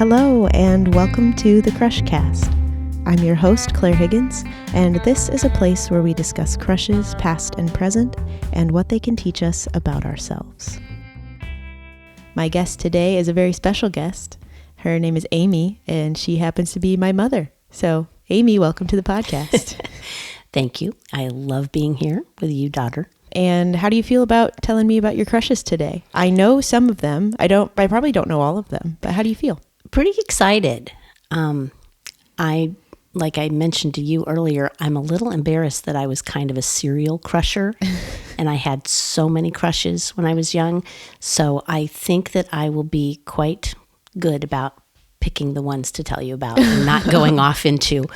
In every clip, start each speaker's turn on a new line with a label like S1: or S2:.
S1: Hello, and welcome to the Crush Cast. I'm your host, Claire Higgins, and this is a place where we discuss crushes, past and present, and what they can teach us about ourselves. My guest today is a very special guest. Her name is Amy, and she happens to be my mother. So, Amy, welcome to the podcast.
S2: Thank you. I love being here with you, daughter.
S1: And how do you feel about telling me about your crushes today? I know some of them. I probably don't know all of them, but how do you feel?
S2: Pretty excited. Like I mentioned to you earlier, I'm a little embarrassed that I was kind of a serial crusher and I had so many crushes when I was young. So I think that I will be quite good about picking the ones to tell you about and not going off into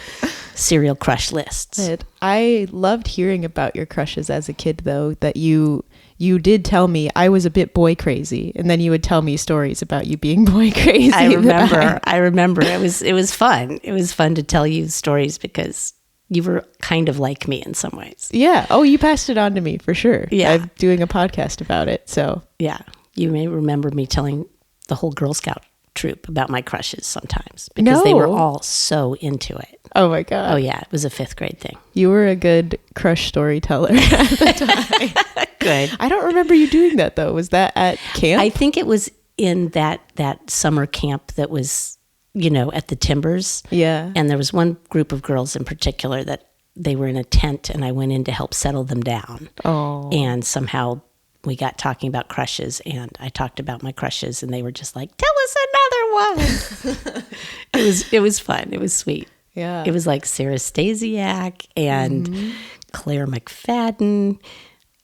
S2: serial crush lists.
S1: I loved hearing about your crushes as a kid, though, that you did tell me I was a bit boy crazy, and then you would tell me stories about you being boy crazy.
S2: I remember. It was fun. It was fun to tell you stories because you were kind of like me in some ways.
S1: Yeah. Oh, you passed it on to me for sure.
S2: Yeah.
S1: I'm doing a podcast about it. So
S2: yeah, you may remember me telling the whole Girl Scout troop about my crushes sometimes because they were all so into it.
S1: Oh my God.
S2: Oh yeah, it was a 5th grade thing.
S1: You were a good crush storyteller at the time.
S2: Good.
S1: I don't remember you doing that though. Was that at camp?
S2: I think it was in that summer camp that was, at the Timbers.
S1: Yeah.
S2: And there was one group of girls in particular that they were in a tent and I went in to help settle them down.
S1: Oh.
S2: And somehow we got talking about crushes and I talked about my crushes and they were just like, tell us another one. It was fun. It was sweet.
S1: Yeah.
S2: It was like Sarah Stasiak and Claire McFadden.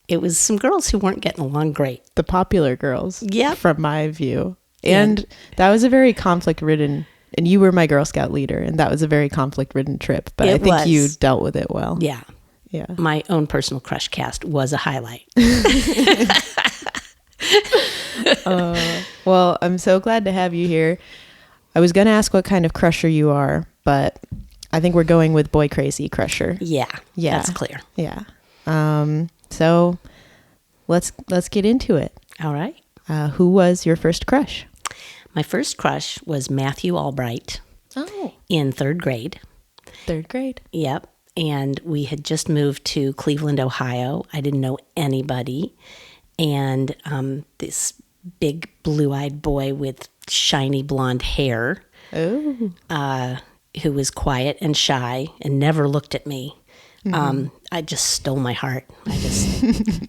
S2: It was some girls who weren't getting along great.
S1: The popular girls.
S2: Yep.
S1: From my view. And that was a very conflict-ridden, and you were my Girl Scout leader, and that was a very conflict-ridden trip. But I think you dealt with it well.
S2: Yeah.
S1: Yeah.
S2: My own personal crush cast was a highlight.
S1: Well, I'm so glad to have you here. I was going to ask what kind of crusher you are, but I think we're going with boy crazy crusher.
S2: Yeah. That's clear.
S1: Yeah. So let's get into it.
S2: All right.
S1: Who was your first crush?
S2: My first crush was Matthew Albright.
S1: Oh.
S2: In 3rd grade.
S1: 3rd grade.
S2: Yep. And we had just moved to Cleveland, Ohio. I didn't know anybody. And this big blue-eyed boy with shiny blonde hair, who was quiet and shy and never looked at me. I just stole my heart.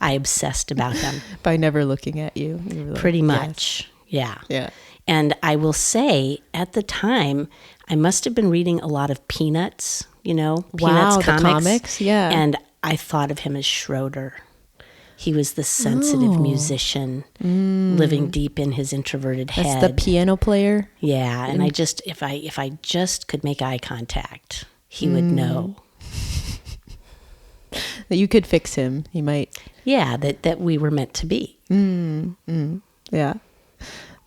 S2: I obsessed about him.
S1: By never looking at you. You were like,
S2: pretty much. Yes.
S1: Yeah.
S2: And I will say, at the time, I must have been reading a lot of Peanuts, Peanuts comics.
S1: The comics, yeah.
S2: And I thought of him as Schroeder. He was the sensitive musician living deep in his introverted head.
S1: That's the piano player?
S2: Yeah, and I just, if I just could make eye contact, he would know.
S1: That you could fix him. He might.
S2: Yeah, that we were meant to be.
S1: Yeah.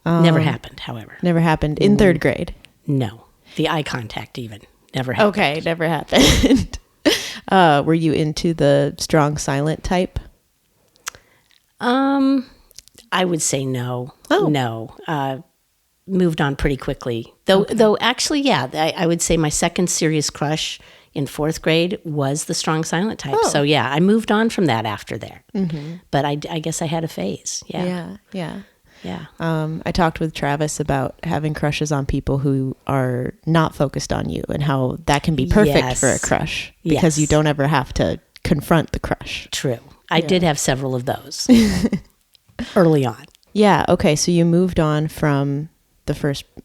S2: Never happened, however.
S1: Never happened in 3rd grade.
S2: No. The eye contact even. Never happened.
S1: Okay, never happened. Were you into the strong silent type?
S2: I would say no.
S1: Oh.
S2: No. Moved on pretty quickly. Though actually, yeah, I would say my second serious crush in 4th grade was the strong silent type.
S1: Oh.
S2: So yeah, I moved on from that after there. But I guess I had a phase. Yeah.
S1: Yeah. I talked with Travis about having crushes on people who are not focused on you and how that can be perfect for a crush because you don't ever have to confront the crush.
S2: True. I did have several of those early on.
S1: Yeah. Okay. So you moved on from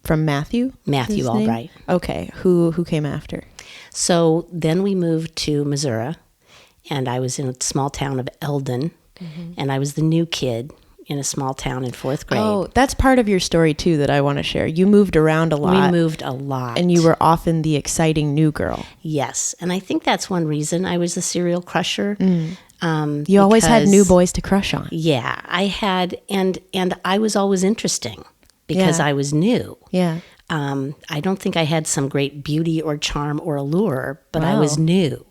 S1: Matthew?
S2: Matthew Albright.
S1: Okay. Who came after?
S2: So then we moved to Missouri, and I was in a small town of Eldon, and I was the new kid in a small town in 4th grade.
S1: Oh, that's part of your story too that I want to share. You moved around a lot.
S2: We moved a lot.
S1: And you were often the exciting new girl.
S2: Yes. And I think that's one reason I was a serial crusher.
S1: You always had new boys to crush on.
S2: Yeah, I had, and I was always interesting because I was new.
S1: Yeah.
S2: I don't think I had some great beauty or charm or allure, but I was new.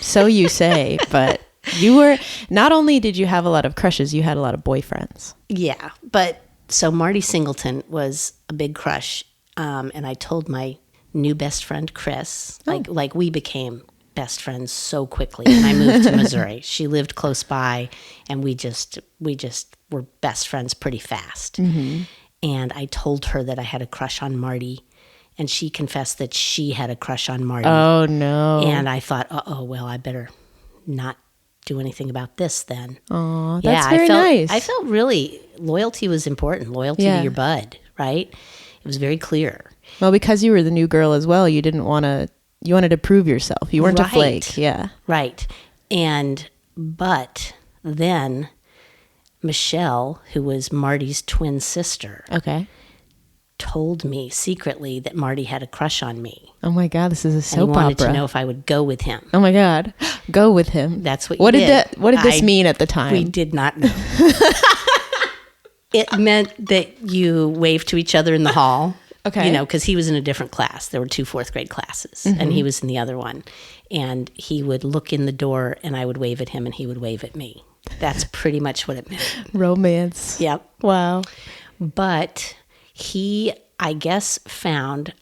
S1: So you say, but you were, not only did you have a lot of crushes, you had a lot of boyfriends.
S2: Yeah, but so Marty Singleton was a big crush and I told my new best friend, Chris, like we became best friends so quickly. And I moved to Missouri. She lived close by, and we just were best friends pretty fast. And I told her that I had a crush on Marty, and she confessed that she had a crush on Marty.
S1: Oh, no.
S2: And I thought, well, I better not do anything about this then.
S1: Oh, that's very nice.
S2: I felt really, loyalty was important. Loyalty to your bud, right? It was very clear.
S1: Well, because you were the new girl as well, you wanted to prove yourself. You weren't a flake. Yeah.
S2: Right. But then Michelle, who was Marty's twin sister, told me secretly that Marty had a crush on me.
S1: Oh my God, this is a soap opera.
S2: He wanted to know if I would go with him.
S1: Oh my God, go with him.
S2: That's what did.
S1: What did this mean at the time?
S2: We did not know. It meant that you waved to each other in the hall.
S1: Okay.
S2: You know, because he was in a different class. There were 2 fourth grade classes, and he was in the other one. And he would look in the door, and I would wave at him, and he would wave at me. That's pretty much what it meant.
S1: Romance.
S2: Yep.
S1: Wow.
S2: But he, I guess, found...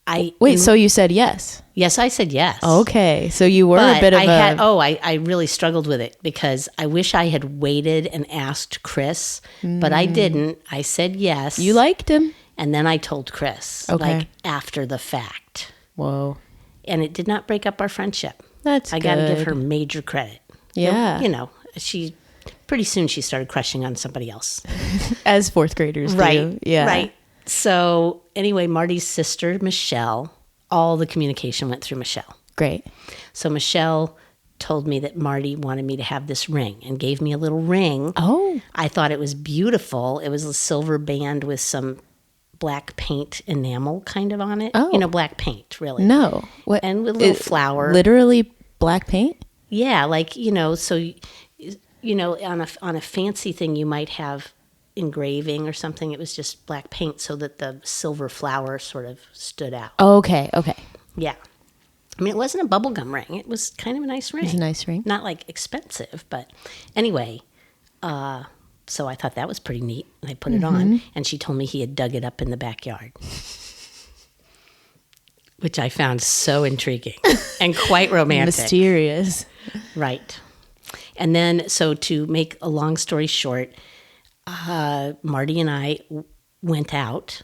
S1: so you said yes?
S2: Yes, I said yes.
S1: Okay, so you were a bit of
S2: I really struggled with it because I wish I had waited and asked Chris, but I didn't. I said yes.
S1: You liked him?
S2: And then I told Chris, like after the fact.
S1: Whoa.
S2: And it did not break up our friendship.
S1: That's good.
S2: I got to give her major credit.
S1: Yeah.
S2: You know, pretty soon she started crushing on somebody else.
S1: As fourth graders do. Yeah.
S2: Right. So anyway, Marty's sister, Michelle, all the communication went through Michelle.
S1: Great.
S2: So Michelle told me that Marty wanted me to have this ring and gave me a little ring.
S1: Oh.
S2: I thought it was beautiful. It was a silver band with some black paint enamel kind of on it.
S1: Oh.
S2: You know, black paint, really.
S1: No. What?
S2: And with a little flower.
S1: Literally black paint?
S2: Yeah, like, you know, so, you know, on a fancy thing you might have engraving or something. It was just black paint so that the silver flower sort of stood out.
S1: Okay.
S2: Yeah. I mean, it wasn't a bubblegum ring. It was kind of a nice ring.
S1: It was a nice ring.
S2: Not like expensive, but anyway, so I thought that was pretty neat. And I put it on, and she told me he had dug it up in the backyard, which I found so intriguing and quite romantic.
S1: Mysterious.
S2: Right. And then, so to make a long story short, Marty and I went out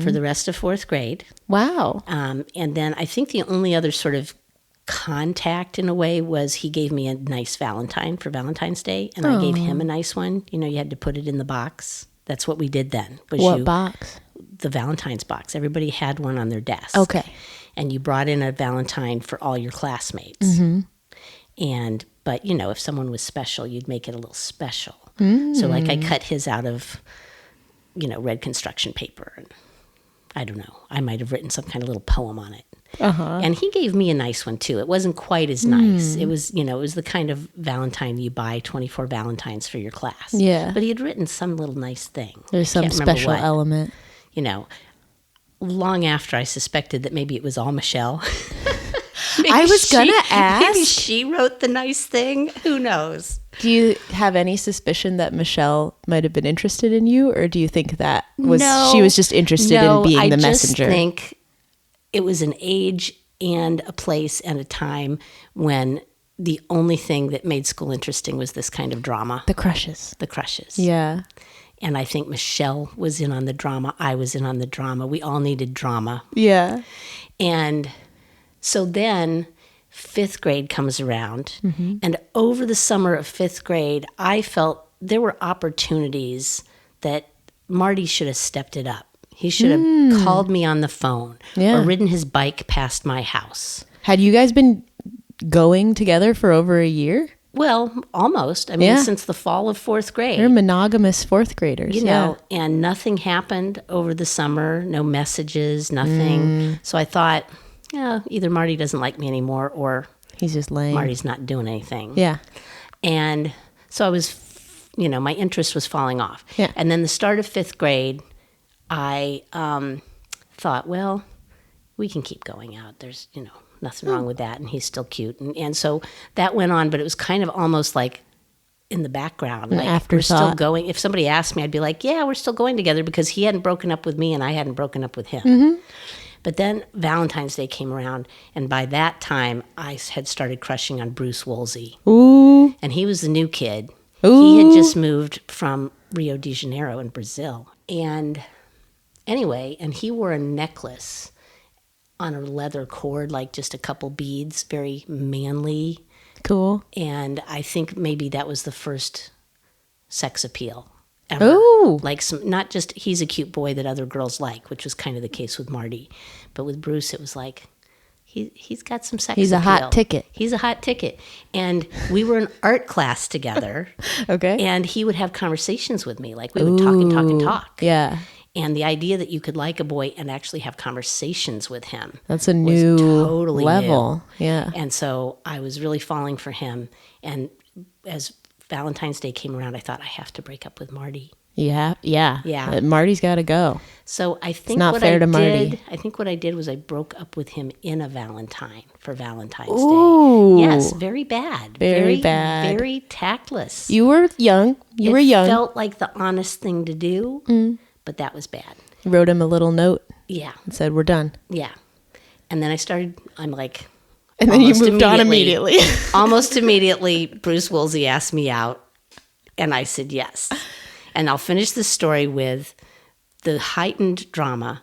S2: for the rest of fourth grade.
S1: Wow.
S2: And then I think the only other sort of contact in a way was he gave me a nice Valentine for Valentine's Day, and I gave him a nice one. You know, you had to put it in the box. That's what we did then.
S1: What box?
S2: The Valentine's box. Everybody had one on their desk.
S1: Okay.
S2: And you brought in a Valentine for all your classmates. But, you know, if someone was special, you'd make it a little special. So, like, I cut his out of, you know, red construction paper. And I don't know. I might have written some kind of little poem on it. And he gave me a nice one, too. It wasn't quite as nice. It was, you know, it was the kind of Valentine you buy 24 Valentines for your class.
S1: Yeah.
S2: But he had written some little nice thing.
S1: There's some special element.
S2: You know, long after I suspected that maybe it was all Michelle.
S1: I was going to ask.
S2: Maybe she wrote the nice thing. Who knows?
S1: Do you have any suspicion that Michelle might have been interested in you, or do you think that she was just interested in being the messenger?
S2: I just think it was an age and a place and a time when the only thing that made school interesting was this kind of drama.
S1: The crushes.
S2: Yeah. And I think Michelle was in on the drama. I was in on the drama. We all needed drama.
S1: Yeah.
S2: And so then fifth grade comes around, and over the summer of fifth grade, I felt there were opportunities that Marty should have stepped it up. He should have called me on the phone or ridden his bike past my house.
S1: Had you guys been going together for over a year?
S2: Well, almost. I mean, since the fall of fourth grade.
S1: They're monogamous fourth graders.
S2: You know, and nothing happened over the summer, no messages, nothing. So I thought, either Marty doesn't like me anymore or
S1: he's just lame.
S2: Marty's not doing anything.
S1: Yeah.
S2: And so I was, you know, my interest was falling off.
S1: Yeah.
S2: And then the start of fifth grade, I thought, well, we can keep going out. There's, you know, nothing wrong with that. And he's still cute. And so that went on, but it was kind of almost like in the background.
S1: An
S2: Like, we're
S1: afterthought.
S2: still going. If somebody asked me, I'd be like, yeah, we're still going together, because he hadn't broken up with me and I hadn't broken up with him.
S1: Mm-hmm.
S2: But then Valentine's Day came around, and by that time, I had started crushing on Bruce Woolsey.
S1: Ooh.
S2: And he was the new kid.
S1: Ooh.
S2: He had just moved from Rio de Janeiro in Brazil. And anyway, and he wore a necklace on a leather cord, like just a couple beads, very manly.
S1: Cool.
S2: And I think maybe that was the first sex appeal ever.
S1: Ooh.
S2: Like, not just he's a cute boy that other girls like, which was kind of the case with Marty. But with Bruce, it was like, he's got some sex
S1: He's
S2: appeal.
S1: a hot ticket.
S2: He's a hot ticket. And we were in art class together.
S1: Okay.
S2: And he would have conversations with me. Like, we would talk and talk and talk.
S1: Yeah.
S2: And the idea that you could like a boy and actually have conversations with him.
S1: That's a new
S2: totally
S1: level.
S2: new.
S1: Yeah.
S2: And so I was really falling for him. And as Valentine's Day came around, I thought, I have to break up with Marty.
S1: Yeah. Yeah.
S2: Yeah.
S1: Marty's got to go.
S2: So I think
S1: not
S2: what
S1: fair
S2: I
S1: to
S2: did,
S1: Marty.
S2: I think what I did was I broke up with him in a Valentine for Valentine's
S1: Ooh.
S2: Day. Yes, very bad.
S1: Very bad.
S2: Very tactless.
S1: You were young. You were young.
S2: It felt like the honest thing to do, but that was bad.
S1: You wrote him a little note
S2: Yeah.
S1: and said, "We're done."
S2: Yeah. And then I'm like,
S1: And then you
S2: almost
S1: moved on immediately.
S2: Almost immediately, Bruce Woolsey asked me out, and I said yes. And I'll finish this story with the heightened drama.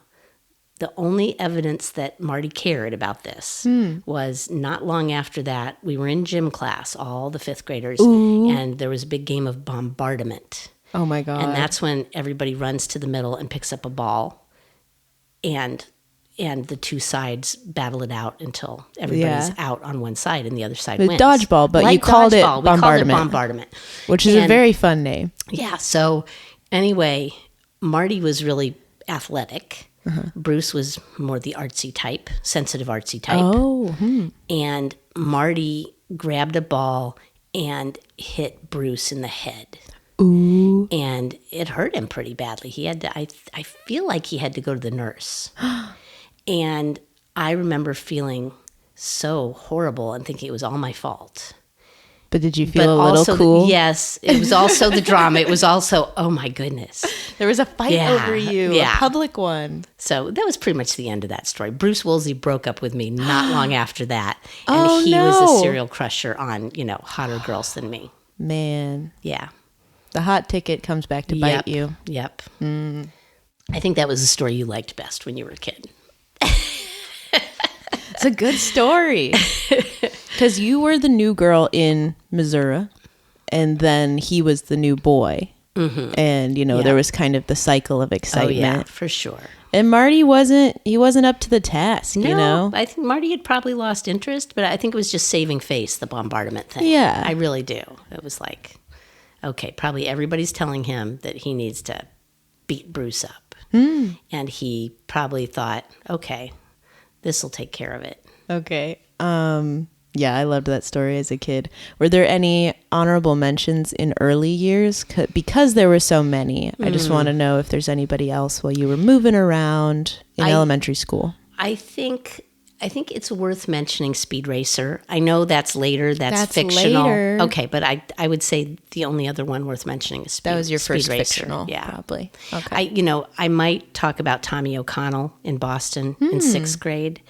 S2: The only evidence that Marty cared about this was not long after that, we were in gym class, all the fifth graders, and there was a big game of bombardment.
S1: Oh my God.
S2: And that's when everybody runs to the middle and picks up a ball, and the two sides battle it out until everybody's out on one side and the other side wins.
S1: Dodgeball, but
S2: like
S1: you called it
S2: dodgeball.
S1: bombardment.
S2: We called it bombardment.
S1: Which is a very fun name.
S2: Yeah. So anyway, Marty was really athletic. Bruce was more the artsy type, sensitive artsy type.
S1: Oh.
S2: And Marty grabbed a ball and hit Bruce in the head.
S1: Ooh.
S2: And it hurt him pretty badly. He had to, I feel like he had to go to the nurse. And I remember feeling so horrible and thinking it was all my fault.
S1: But did you feel a little cool?
S2: Yes. It was also the drama. It was also, oh my goodness.
S1: There was a fight over you,
S2: yeah.
S1: a public one.
S2: So that was pretty much the end of that story. Bruce Woolsey broke up with me not long after that. And he was a serial crusher on, hotter girls than me.
S1: Man.
S2: Yeah.
S1: The hot ticket comes back to bite you.
S2: Yep. I think that was the story you liked best when you were a kid.
S1: It's a good story. Because you were the new girl in Missouri, and then he was the new boy. Mm-hmm. And, there was kind of the cycle of excitement.
S2: Oh, yeah, for sure.
S1: And Marty wasn't up to the task,
S2: No, I think Marty had probably lost interest, but I think it was just saving face, the bombardment thing.
S1: Yeah.
S2: I really do. It was like, okay, probably everybody's telling him that he needs to beat Bruce up. And he probably thought, okay, this will take care of it.
S1: Okay. Yeah, I loved that story as a kid. Were there any honorable mentions in early years? Because there were so many. I just want to know if there's anybody else while you were moving around in elementary school.
S2: I think it's worth mentioning Speed Racer. I know that's later. That's fictional.
S1: Later.
S2: Okay, but I would say the only other one worth mentioning is Speed Racer.
S1: That was your first fictional, probably. Okay.
S2: I might talk about Tommy O'Connell in Boston in sixth grade.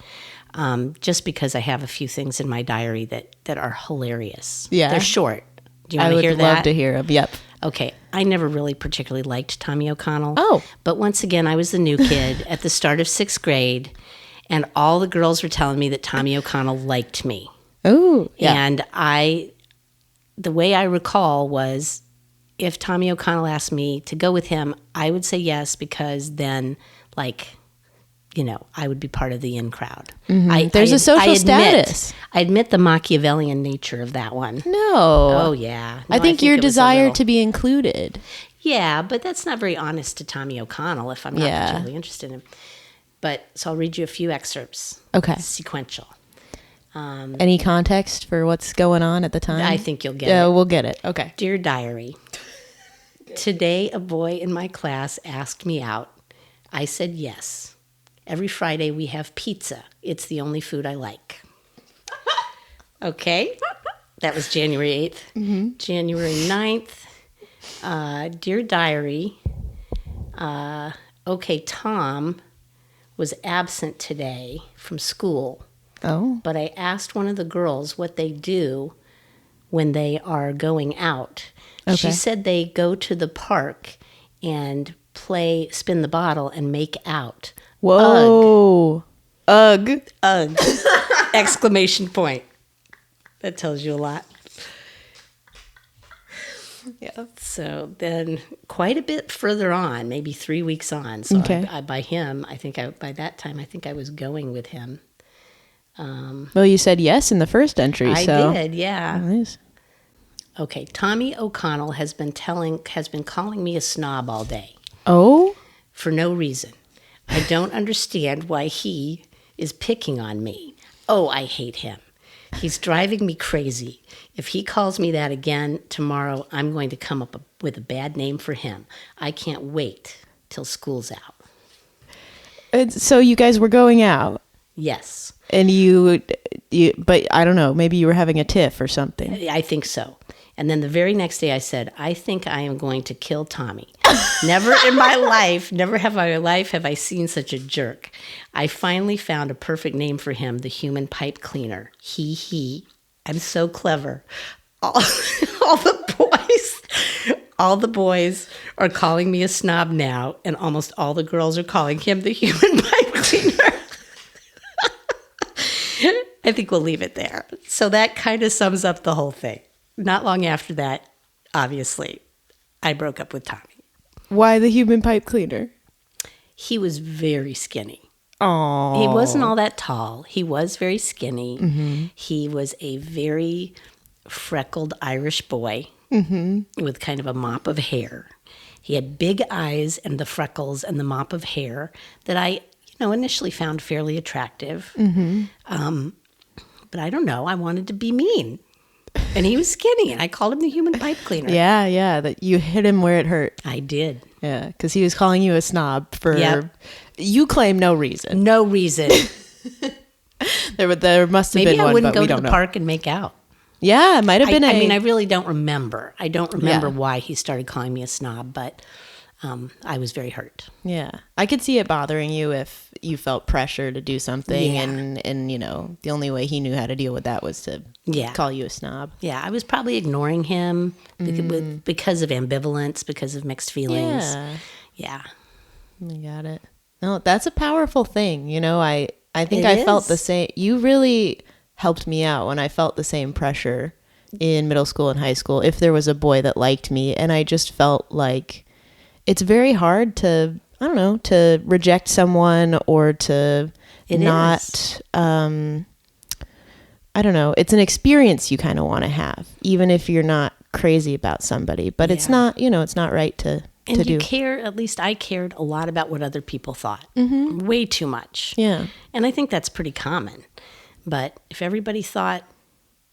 S2: Just because I have a few things in my diary that are hilarious.
S1: Yeah.
S2: They're short. Do you want to hear that?
S1: I would love to hear them. Yep.
S2: Okay. I never really particularly liked Tommy O'Connell.
S1: Oh.
S2: But once again, I was the new kid at the start of sixth grade, and all the girls were telling me that Tommy O'Connell liked me.
S1: Oh, yeah.
S2: And the way I recall was, if Tommy O'Connell asked me to go with him, I would say yes, because then, I would be part of the in crowd.
S1: Mm-hmm. There's a social status.
S2: I admit the Machiavellian nature of that one.
S1: No.
S2: Oh, yeah. No,
S1: I think your desire to be included.
S2: Yeah, but that's not very honest to Tommy O'Connell if I'm not particularly interested in him. So I'll read you a few excerpts.
S1: Okay.
S2: Sequential.
S1: Any context for what's going on at the time?
S2: I think you'll get it.
S1: Yeah, we'll get it. Okay.
S2: Dear Diary, today a boy in my class asked me out. I said yes. Every Friday we have pizza. It's the only food I like. Okay. That was January 8th. Mm-hmm. January 9th, Dear Diary, okay, Tom was absent today from school.
S1: Oh.
S2: But I asked one of the girls what they do when they are going out.
S1: Okay.
S2: She said they go to the park and spin the bottle and make out.
S1: Whoa. Ugh.
S2: Ugh. Exclamation point. That tells you a lot.
S1: Yeah.
S2: So then quite a bit further on, maybe 3 weeks on. So
S1: Okay.
S2: by that time, I think I was going with him.
S1: Well, you said yes in the first entry,
S2: I
S1: so.
S2: did, yeah.
S1: Nice.
S2: Okay, Tommy O'Connell has been calling me a snob all day.
S1: Oh?
S2: For no reason. I don't understand why he is picking on me. Oh, I hate him. He's driving me crazy. If he calls me that again tomorrow, I'm going to come up with a bad name for him. I can't wait till school's out.
S1: So you guys were going out,
S2: Yes,
S1: and but I don't know, maybe you were having a tiff or something.
S2: I think so. And then the very next day I said, I think I am going to kill Tommy. Never have I seen such a jerk. I finally found a perfect name for him, the human pipe cleaner. He. I'm so clever. All the boys are calling me a snob now, and almost all the girls are calling him the human pipe cleaner. I think we'll leave it there. So that kind of sums up the whole thing. Not long after that, obviously, I broke up with Tommy.
S1: Why the human pipe cleaner?
S2: He was very skinny.
S1: Oh.
S2: He wasn't all that tall. He was very skinny.
S1: Mm-hmm.
S2: He was a very freckled Irish boy with kind of a mop of hair. He had big eyes and the freckles and the mop of hair that I, initially found fairly attractive.
S1: Mm-hmm.
S2: But I don't know. I wanted to be mean. And he was skinny, and I called him the human pipe cleaner.
S1: Yeah, that you hit him where it hurt.
S2: I did.
S1: Yeah, because he was calling you a snob for, you claim no reason.
S2: No reason.
S1: There must have
S2: Maybe
S1: been
S2: I
S1: one,
S2: wouldn't
S1: but
S2: go
S1: we
S2: to
S1: don't
S2: the
S1: know.
S2: park and make out.
S1: Yeah, it might have been
S2: I mean, I really don't remember. I don't remember why he started calling me a snob, but I was very hurt.
S1: Yeah, I could see it bothering you if you felt pressure to do something,
S2: Yeah.
S1: and the only way he knew how to deal with that was to call you a snob.
S2: Yeah, I was probably ignoring him because of ambivalence, because of mixed feelings. Yeah.
S1: I got it. No, that's a powerful thing. I think
S2: It
S1: I felt
S2: is.
S1: the same. You really helped me out when I felt the same pressure in middle school and high school. If there was a boy that liked me, and I just felt like it's very hard to, to reject someone or to not, I don't know. It's an experience you kind of want to have, even if you're not crazy about somebody, but it's not, it's not right to
S2: And
S1: do.
S2: you care, at least I cared a lot about what other people thought. Way too much.
S1: Yeah.
S2: And I think that's pretty common. But if everybody thought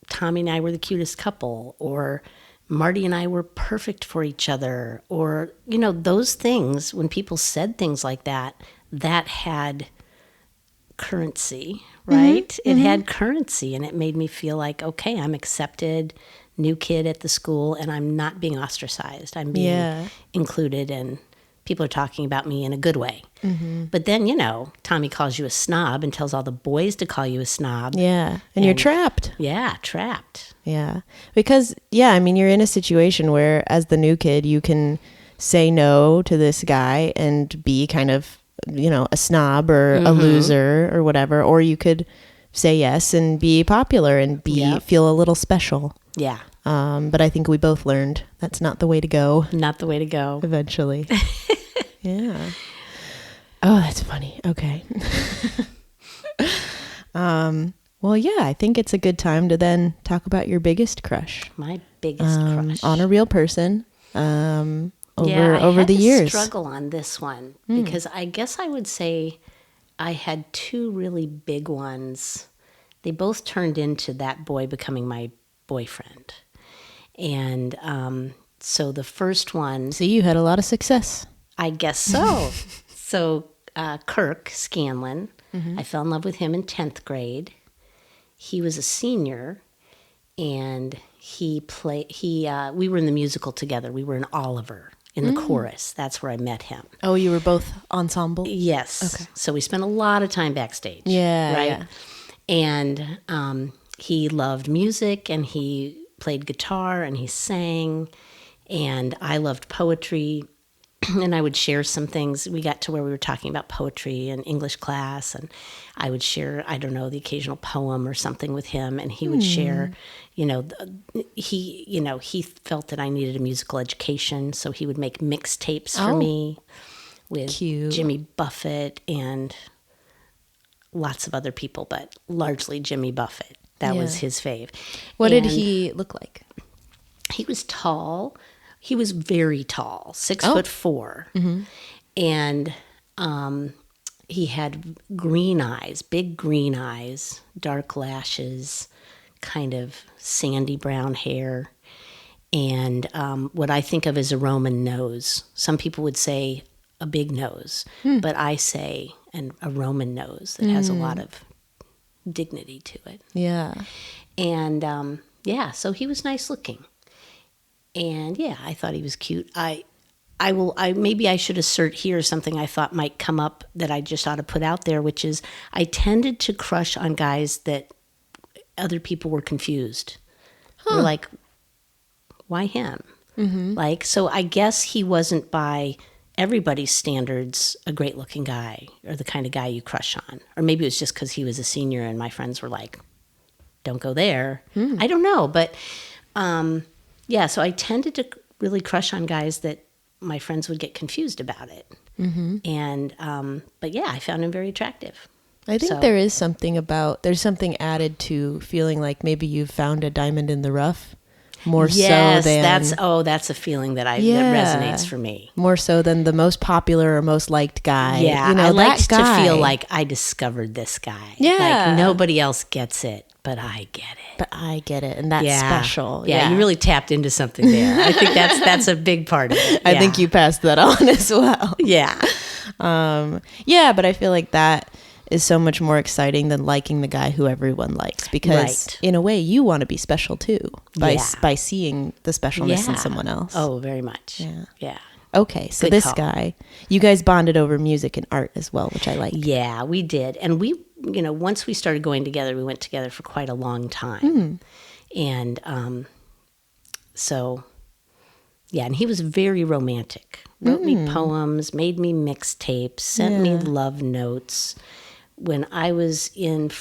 S2: Tommy and I were the cutest couple, or Marty and I were perfect for each other, or, those things, when people said things like that, that had currency, right? It had currency, and it made me feel like, okay, I'm accepted, new kid at the school, and I'm not being ostracized. I'm being included, and people are talking about me in a good way. But then, Tommy calls you a snob and tells all the boys to call you a snob.
S1: Yeah. And you're trapped.
S2: Yeah, trapped.
S1: Yeah. Because, you're in a situation where, as the new kid, you can say no to this guy and be kind of, a snob or a loser or whatever. Or you could say yes and be popular and feel a little special.
S2: Yeah.
S1: But I think we both learned that's not the way to go.
S2: Not the way to go.
S1: Eventually. Yeah. Oh, that's funny. Okay. Well, yeah, I think it's a good time to then talk about your biggest crush.
S2: My biggest crush.
S1: On a real person. Over
S2: I had
S1: the
S2: to
S1: years.
S2: struggle on this one because I guess I would say I had two really big ones. They both turned into that boy becoming my boyfriend. And so the first one...
S1: So you had a lot of success.
S2: I guess so. So Kirk Scanlon, I fell in love with him in 10th grade. He was a senior, and we were in the musical together. We were in Oliver in the chorus. That's where I met him.
S1: Oh, you were both ensemble?
S2: Yes.
S1: Okay.
S2: So we spent a lot of time backstage.
S1: Yeah.
S2: Right.
S1: Yeah.
S2: And he loved music, and he played guitar, and he sang, and I loved poetry. And I would share some things. We got to where we were talking about poetry in English class, and I would share, I don't know, the occasional poem or something with him, and he would share, he felt that I needed a musical education, so he would make mixtapes for me with
S1: Cute.
S2: Jimmy Buffett and lots of other people, but largely Jimmy Buffett. That was his fave.
S1: What did he look like?
S2: He was tall. He was very tall, 6'4", and he had green eyes, big green eyes, dark lashes, kind of sandy brown hair, and what I think of as a Roman nose. Some people would say a big nose, but I say a Roman nose that has a lot of dignity to it.
S1: Yeah.
S2: And so he was nice looking. And I thought he was cute. Maybe I should assert here something I thought might come up that I just ought to put out there, which is I tended to crush on guys that other people were confused. They're like, why him? Mm-hmm. So I guess he wasn't by everybody's standards a great looking guy or the kind of guy you crush on. Or maybe it was just because he was a senior and my friends were like, don't go there. I don't know, but so I tended to really crush on guys that my friends would get confused about it. Mm-hmm. And, I found him very attractive.
S1: I think there's something added to feeling like maybe you've found a diamond in the rough more so than...
S2: Yes, that's a feeling that resonates for me.
S1: More so than the most popular or most liked guy.
S2: Yeah, I liked to feel like I discovered this guy.
S1: Yeah.
S2: Like nobody else gets it, but I get it.
S1: And that's special.
S2: Yeah, you really tapped into something there. I think that's a big part of it.
S1: I think you passed that on as well.
S2: Yeah.
S1: But I feel like that is so much more exciting than liking the guy who everyone likes, because in a way you want to be special too by seeing the specialness in someone else.
S2: Oh, very much. Yeah.
S1: Okay, so this guy, you guys bonded over music and art as well, which I like.
S2: Yeah, we did. And we, once we started going together, we went together for quite a long time. And and he was very romantic. Wrote me poems, made me mixtapes, sent me love notes. When I was in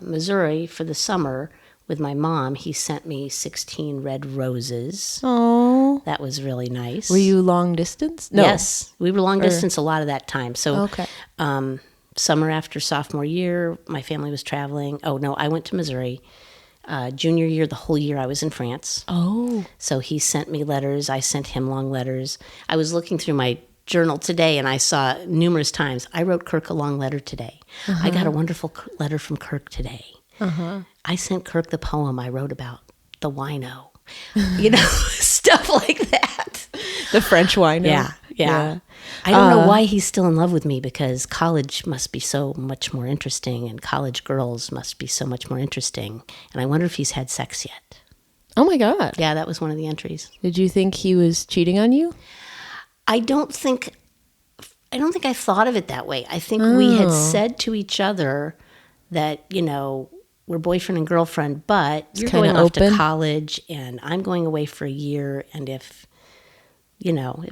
S2: Missouri for the summer with my mom, he sent me 16 red roses.
S1: Oh,
S2: that was really nice.
S1: Were you long distance? No.
S2: Yes, we were long distance a lot of that time. So,
S1: okay.
S2: Summer after sophomore year, my family was traveling. Oh no, I went to Missouri. Junior year, the whole year I was in France.
S1: Oh,
S2: so he sent me letters. I sent him long letters. I was looking through my journal today, and I saw numerous times I wrote Kirk a long letter today. I got a wonderful letter from Kirk today. I sent Kirk the poem I wrote about the wino, stuff like that.
S1: The French wino.
S2: Yeah. I don't know why he's still in love with me, because college must be so much more interesting, and college girls must be so much more interesting. And I wonder if he's had sex yet.
S1: Oh my God.
S2: Yeah, that was one of the entries.
S1: Did you think he was cheating on you?
S2: I don't think I thought of it that way. I think we had said to each other that, we're boyfriend and girlfriend, but you're going off to college and I'm going away for a year. And if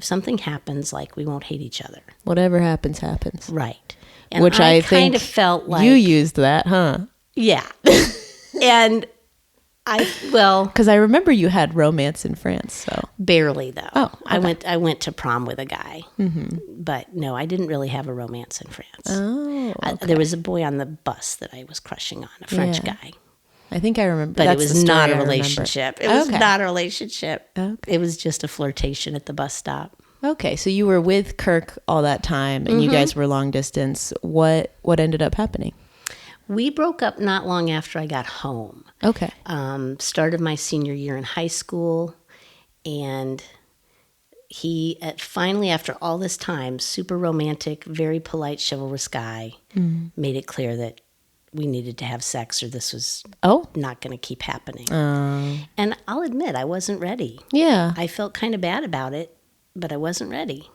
S2: something happens, like, we won't hate each other.
S1: Whatever happens, happens.
S2: Right. And
S1: which I
S2: kind
S1: think
S2: of felt like...
S1: You used that, huh?
S2: Yeah. And
S1: because I remember you had romance in France, so
S2: barely though.
S1: Oh, okay.
S2: I went to prom with a guy, but no, I didn't really have a romance in France.
S1: Oh, okay.
S2: There was a boy on the bus that I was crushing on, a French guy.
S1: I think I remember,
S2: but it was not a relationship. It was not a relationship.
S1: Okay.
S2: It was just a flirtation at the bus stop.
S1: Okay, so you were with Kirk all that time, and you guys were long distance. What ended up happening?
S2: We broke up not long after I got home.
S1: Okay.
S2: Started my senior year in high school, and he finally, after all this time, super romantic, very polite, chivalrous guy, made it clear that we needed to have sex or this was
S1: Oh.
S2: not going to keep happening. And I'll admit, I wasn't ready.
S1: Yeah.
S2: I felt kind of bad about it, but I wasn't ready.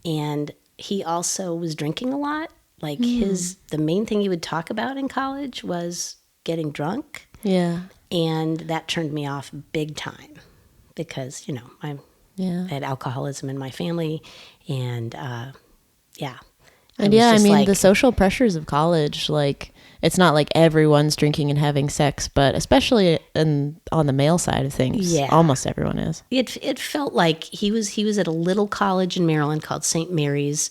S2: And he also was drinking a lot. Like the main thing he would talk about in college was getting drunk.
S1: Yeah.
S2: And that turned me off big time because, you know, I had alcoholism in my family and, yeah.
S1: And yeah, I mean, the social pressures of college, like, it's not like everyone's drinking and having sex, but especially on the male side of things, almost everyone is.
S2: It felt like he was at a little college in Maryland called St. Mary's,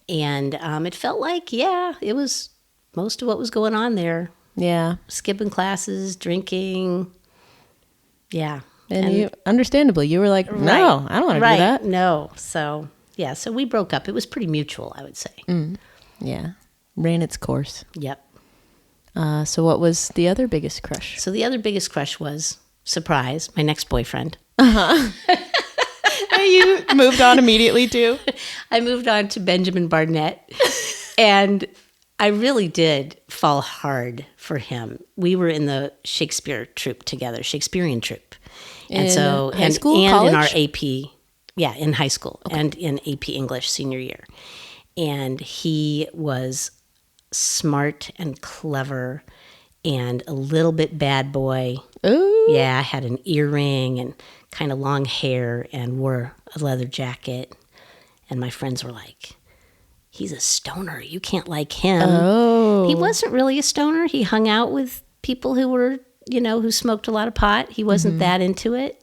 S2: and it felt like, it was most of what was going on there.
S1: Yeah.
S2: Skipping classes, drinking. Yeah.
S1: And you, understandably, you were like, no, I don't want to do that.
S2: No. So, yeah. So we broke up. It was pretty mutual, I would say.
S1: Yeah. Ran its course.
S2: Yep.
S1: So what was the other biggest crush?
S2: So the other biggest crush was, surprise, my next boyfriend.
S1: You moved on immediately too?
S2: I moved on to Benjamin Barnett. And I really did fall hard for him. We were in the Shakespearean troupe together. And so,
S1: high school,
S2: and
S1: college?
S2: in our AP, in high school and in AP English senior year. And he was smart and clever and a little bit bad boy.
S1: Ooh.
S2: Yeah, had an earring and kind of long hair and wore a leather jacket. And my friends were like, he's a stoner. You can't like him.
S1: Oh.
S2: He wasn't really a stoner. He hung out with people who were, who smoked a lot of pot. He wasn't that into it.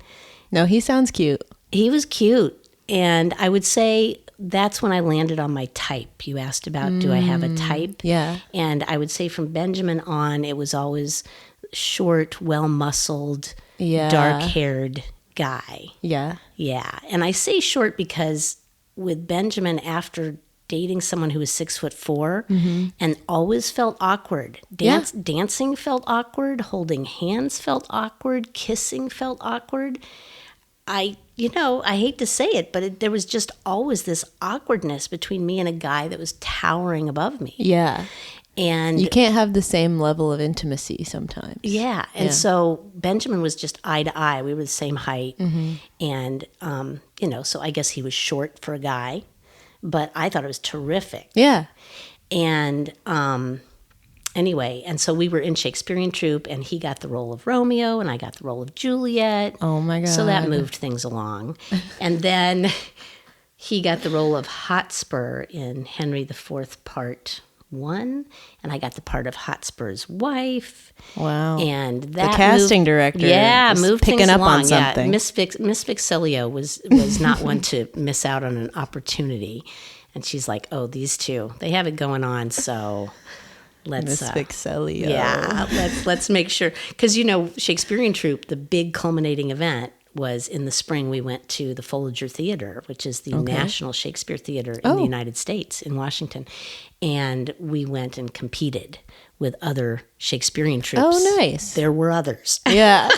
S1: No, he sounds cute.
S2: He was cute. And I would say that's when I landed on my type. You asked about, do I have a type?
S1: Yeah.
S2: And I would say from Benjamin on, it was always short, well-muscled, dark-haired guy.
S1: Yeah.
S2: Yeah. And I say short because with Benjamin, after dating someone who was 6'4" and always felt awkward. Dancing felt awkward. Holding hands felt awkward. Kissing felt awkward. I hate to say it, but there was just always this awkwardness between me and a guy that was towering above me.
S1: Yeah.
S2: And
S1: you can't have the same level of intimacy sometimes.
S2: Yeah. And so Benjamin was just eye to eye. We were the same height. And, so I guess he was short for a guy, but I thought it was terrific.
S1: Yeah.
S2: And anyway, and so we were in Shakespearean troupe, and he got the role of Romeo, and I got the role of Juliet.
S1: Oh, my God.
S2: So that moved things along. And then he got the role of Hotspur in Henry IV, Part 1, and I got the part of Hotspur's wife.
S1: Wow.
S2: And that
S1: the casting director
S2: moved
S1: picking
S2: things
S1: up
S2: along.
S1: on something.
S2: Miss Vixilio was not one to miss out on an opportunity. And she's like, oh, these two, they have it going on, so let's
S1: Miss Vixilio.
S2: Yeah, let's make sure, because Shakespearean troupe, the big culminating event was in the spring. We went to the Folger Theater, which is the National Shakespeare Theater in the United States in Washington, and we went and competed with other Shakespearean troupes.
S1: Oh, nice.
S2: There were others.
S1: Yeah,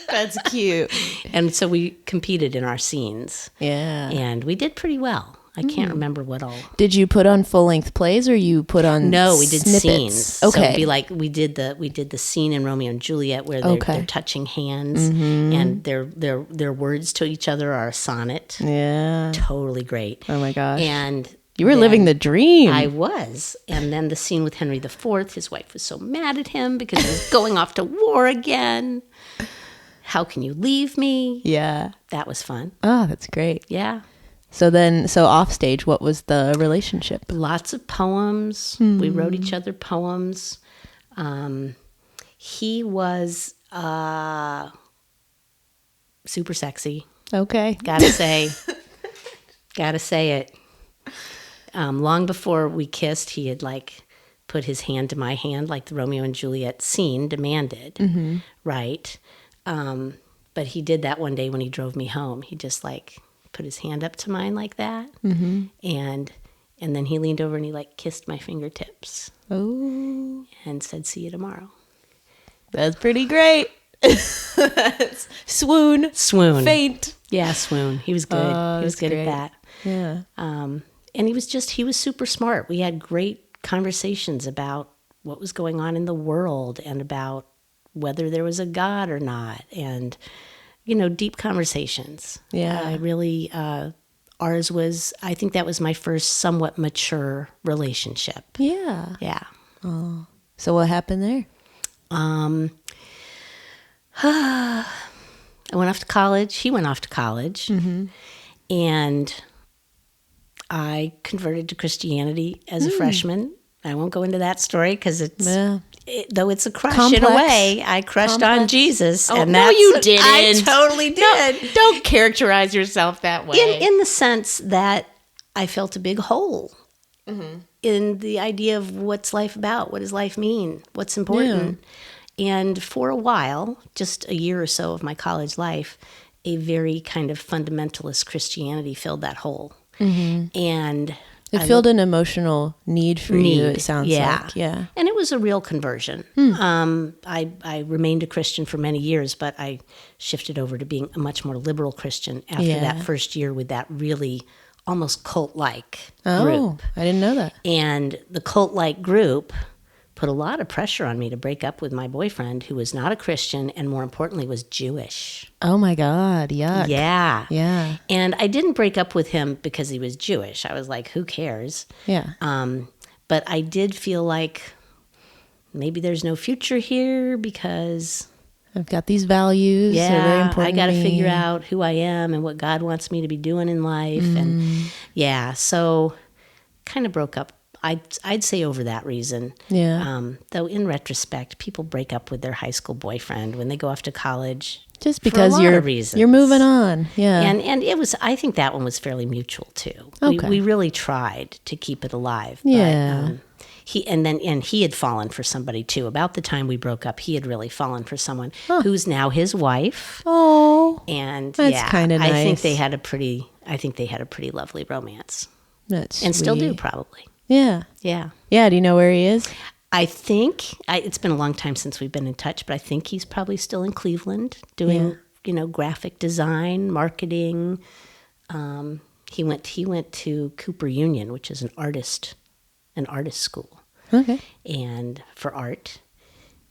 S1: that's cute.
S2: And so we competed in our scenes.
S1: Yeah,
S2: and we did pretty well. I can't remember what all.
S1: Did you put on full-length plays, or you put on?
S2: No, we did
S1: snippets?
S2: scenes.
S1: Okay,
S2: so it'd be like we did the scene in Romeo and Juliet where they're touching hands, and their words to each other are a sonnet.
S1: Yeah,
S2: totally great.
S1: Oh my gosh!
S2: And
S1: you were living the dream.
S2: I was. And then the scene with Henry IV, his wife was so mad at him because he was going off to war again. How can you leave me?
S1: Yeah,
S2: that was fun.
S1: Oh, that's great.
S2: Yeah.
S1: So off stage, what was the relationship?
S2: Lots of poems. We wrote each other poems. He was super sexy.
S1: Okay.
S2: Gotta say it. Long before we kissed, he had put his hand to my hand, like the Romeo and Juliet scene demanded. Right. But he did that one day when he drove me home. He just put his hand up to mine like that, and then he leaned over and he kissed my fingertips. Oh, and said, "See you tomorrow."
S1: That's pretty great. That's swoon, faint.
S2: Yeah, swoon. He was good. He was good at that.
S1: Yeah.
S2: And he was super smart. We had great conversations about what was going on in the world and about whether there was a God or not, and, deep conversations.
S1: Yeah.
S2: I really, ours was, I think that was my first somewhat mature relationship.
S1: Yeah.
S2: Yeah.
S1: Oh. So what happened there?
S2: I went off to college. He went off to college.
S1: Mm-hmm.
S2: And I converted to Christianity as a freshman. I won't go into that story because though it's a crush in a way, I crushed on Jesus.
S1: Oh,
S2: and
S1: no, you didn't.
S2: I totally did.
S1: No, don't characterize yourself that way.
S2: In the sense that I felt a big hole in the idea of what's life about, what does life mean, what's important. Yeah. And for a while, just a year or so of my college life, a very kind of fundamentalist Christianity filled that hole. Mm-hmm. And
S1: it filled an emotional need for you, it sounds like. Yeah.
S2: And it was a real conversion. I remained a Christian for many years, but I shifted over to being a much more liberal Christian after that first year with that really almost cult-like group.
S1: Oh, I didn't know that.
S2: And the cult-like group put a lot of pressure on me to break up with my boyfriend, who was not a Christian and, more importantly, was Jewish.
S1: Oh my God, yuck.
S2: Yeah.
S1: Yeah.
S2: And I didn't break up with him because he was Jewish. I was like, who cares?
S1: Yeah.
S2: But I did feel like maybe there's no future here because
S1: I've got these values. They're very important.
S2: I got to figure out who I am and what God wants me to be doing in life. And so kind of broke up. I'd say over that reason.
S1: Yeah.
S2: Though in retrospect, people break up with their high school boyfriend when they go off to college.
S1: Just because you're moving on. Yeah.
S2: And it was, I think that one was fairly mutual too.
S1: Okay.
S2: We really tried to keep it alive.
S1: Yeah.
S2: But, he had fallen for somebody too. About the time we broke up, he had really fallen for someone who's now his wife.
S1: Oh.
S2: And
S1: that's kind of nice.
S2: I think they had a pretty lovely romance.
S1: That's
S2: and
S1: sweet.
S2: Still do probably.
S1: Yeah.
S2: Yeah.
S1: Yeah. Do you know where he is?
S2: I think it's been a long time since we've been in touch, but I think he's probably still in Cleveland doing, graphic design, marketing. He went to Cooper Union, which is an artist school.
S1: Okay.
S2: And for art,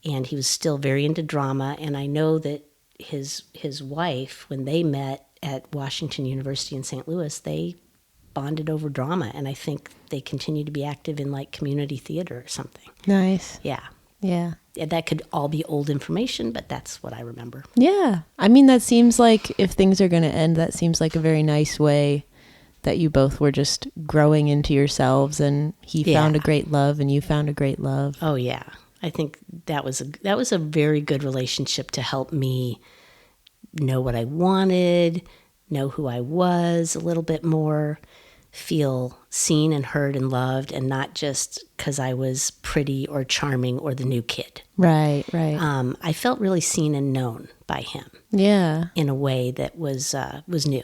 S2: and he was still very into drama. And I know that his wife, when they met at Washington University in St. Louis, they bonded over drama, and I think they continue to be active in like community theater or something.
S1: Nice.
S2: Yeah.
S1: Yeah.
S2: That could all be old information, but that's what I remember.
S1: Yeah. I mean, that seems like if things are going to end, that seems like a very nice way that you both were just growing into yourselves, and he found a great love and you found a great love.
S2: Oh yeah. I think that was a very good relationship to help me know what I wanted, know who I was a little bit more, feel seen and heard and loved, and not just because I was pretty or charming or the new kid.
S1: Right, right.
S2: I felt really seen and known by him.
S1: Yeah.
S2: In a way that was new.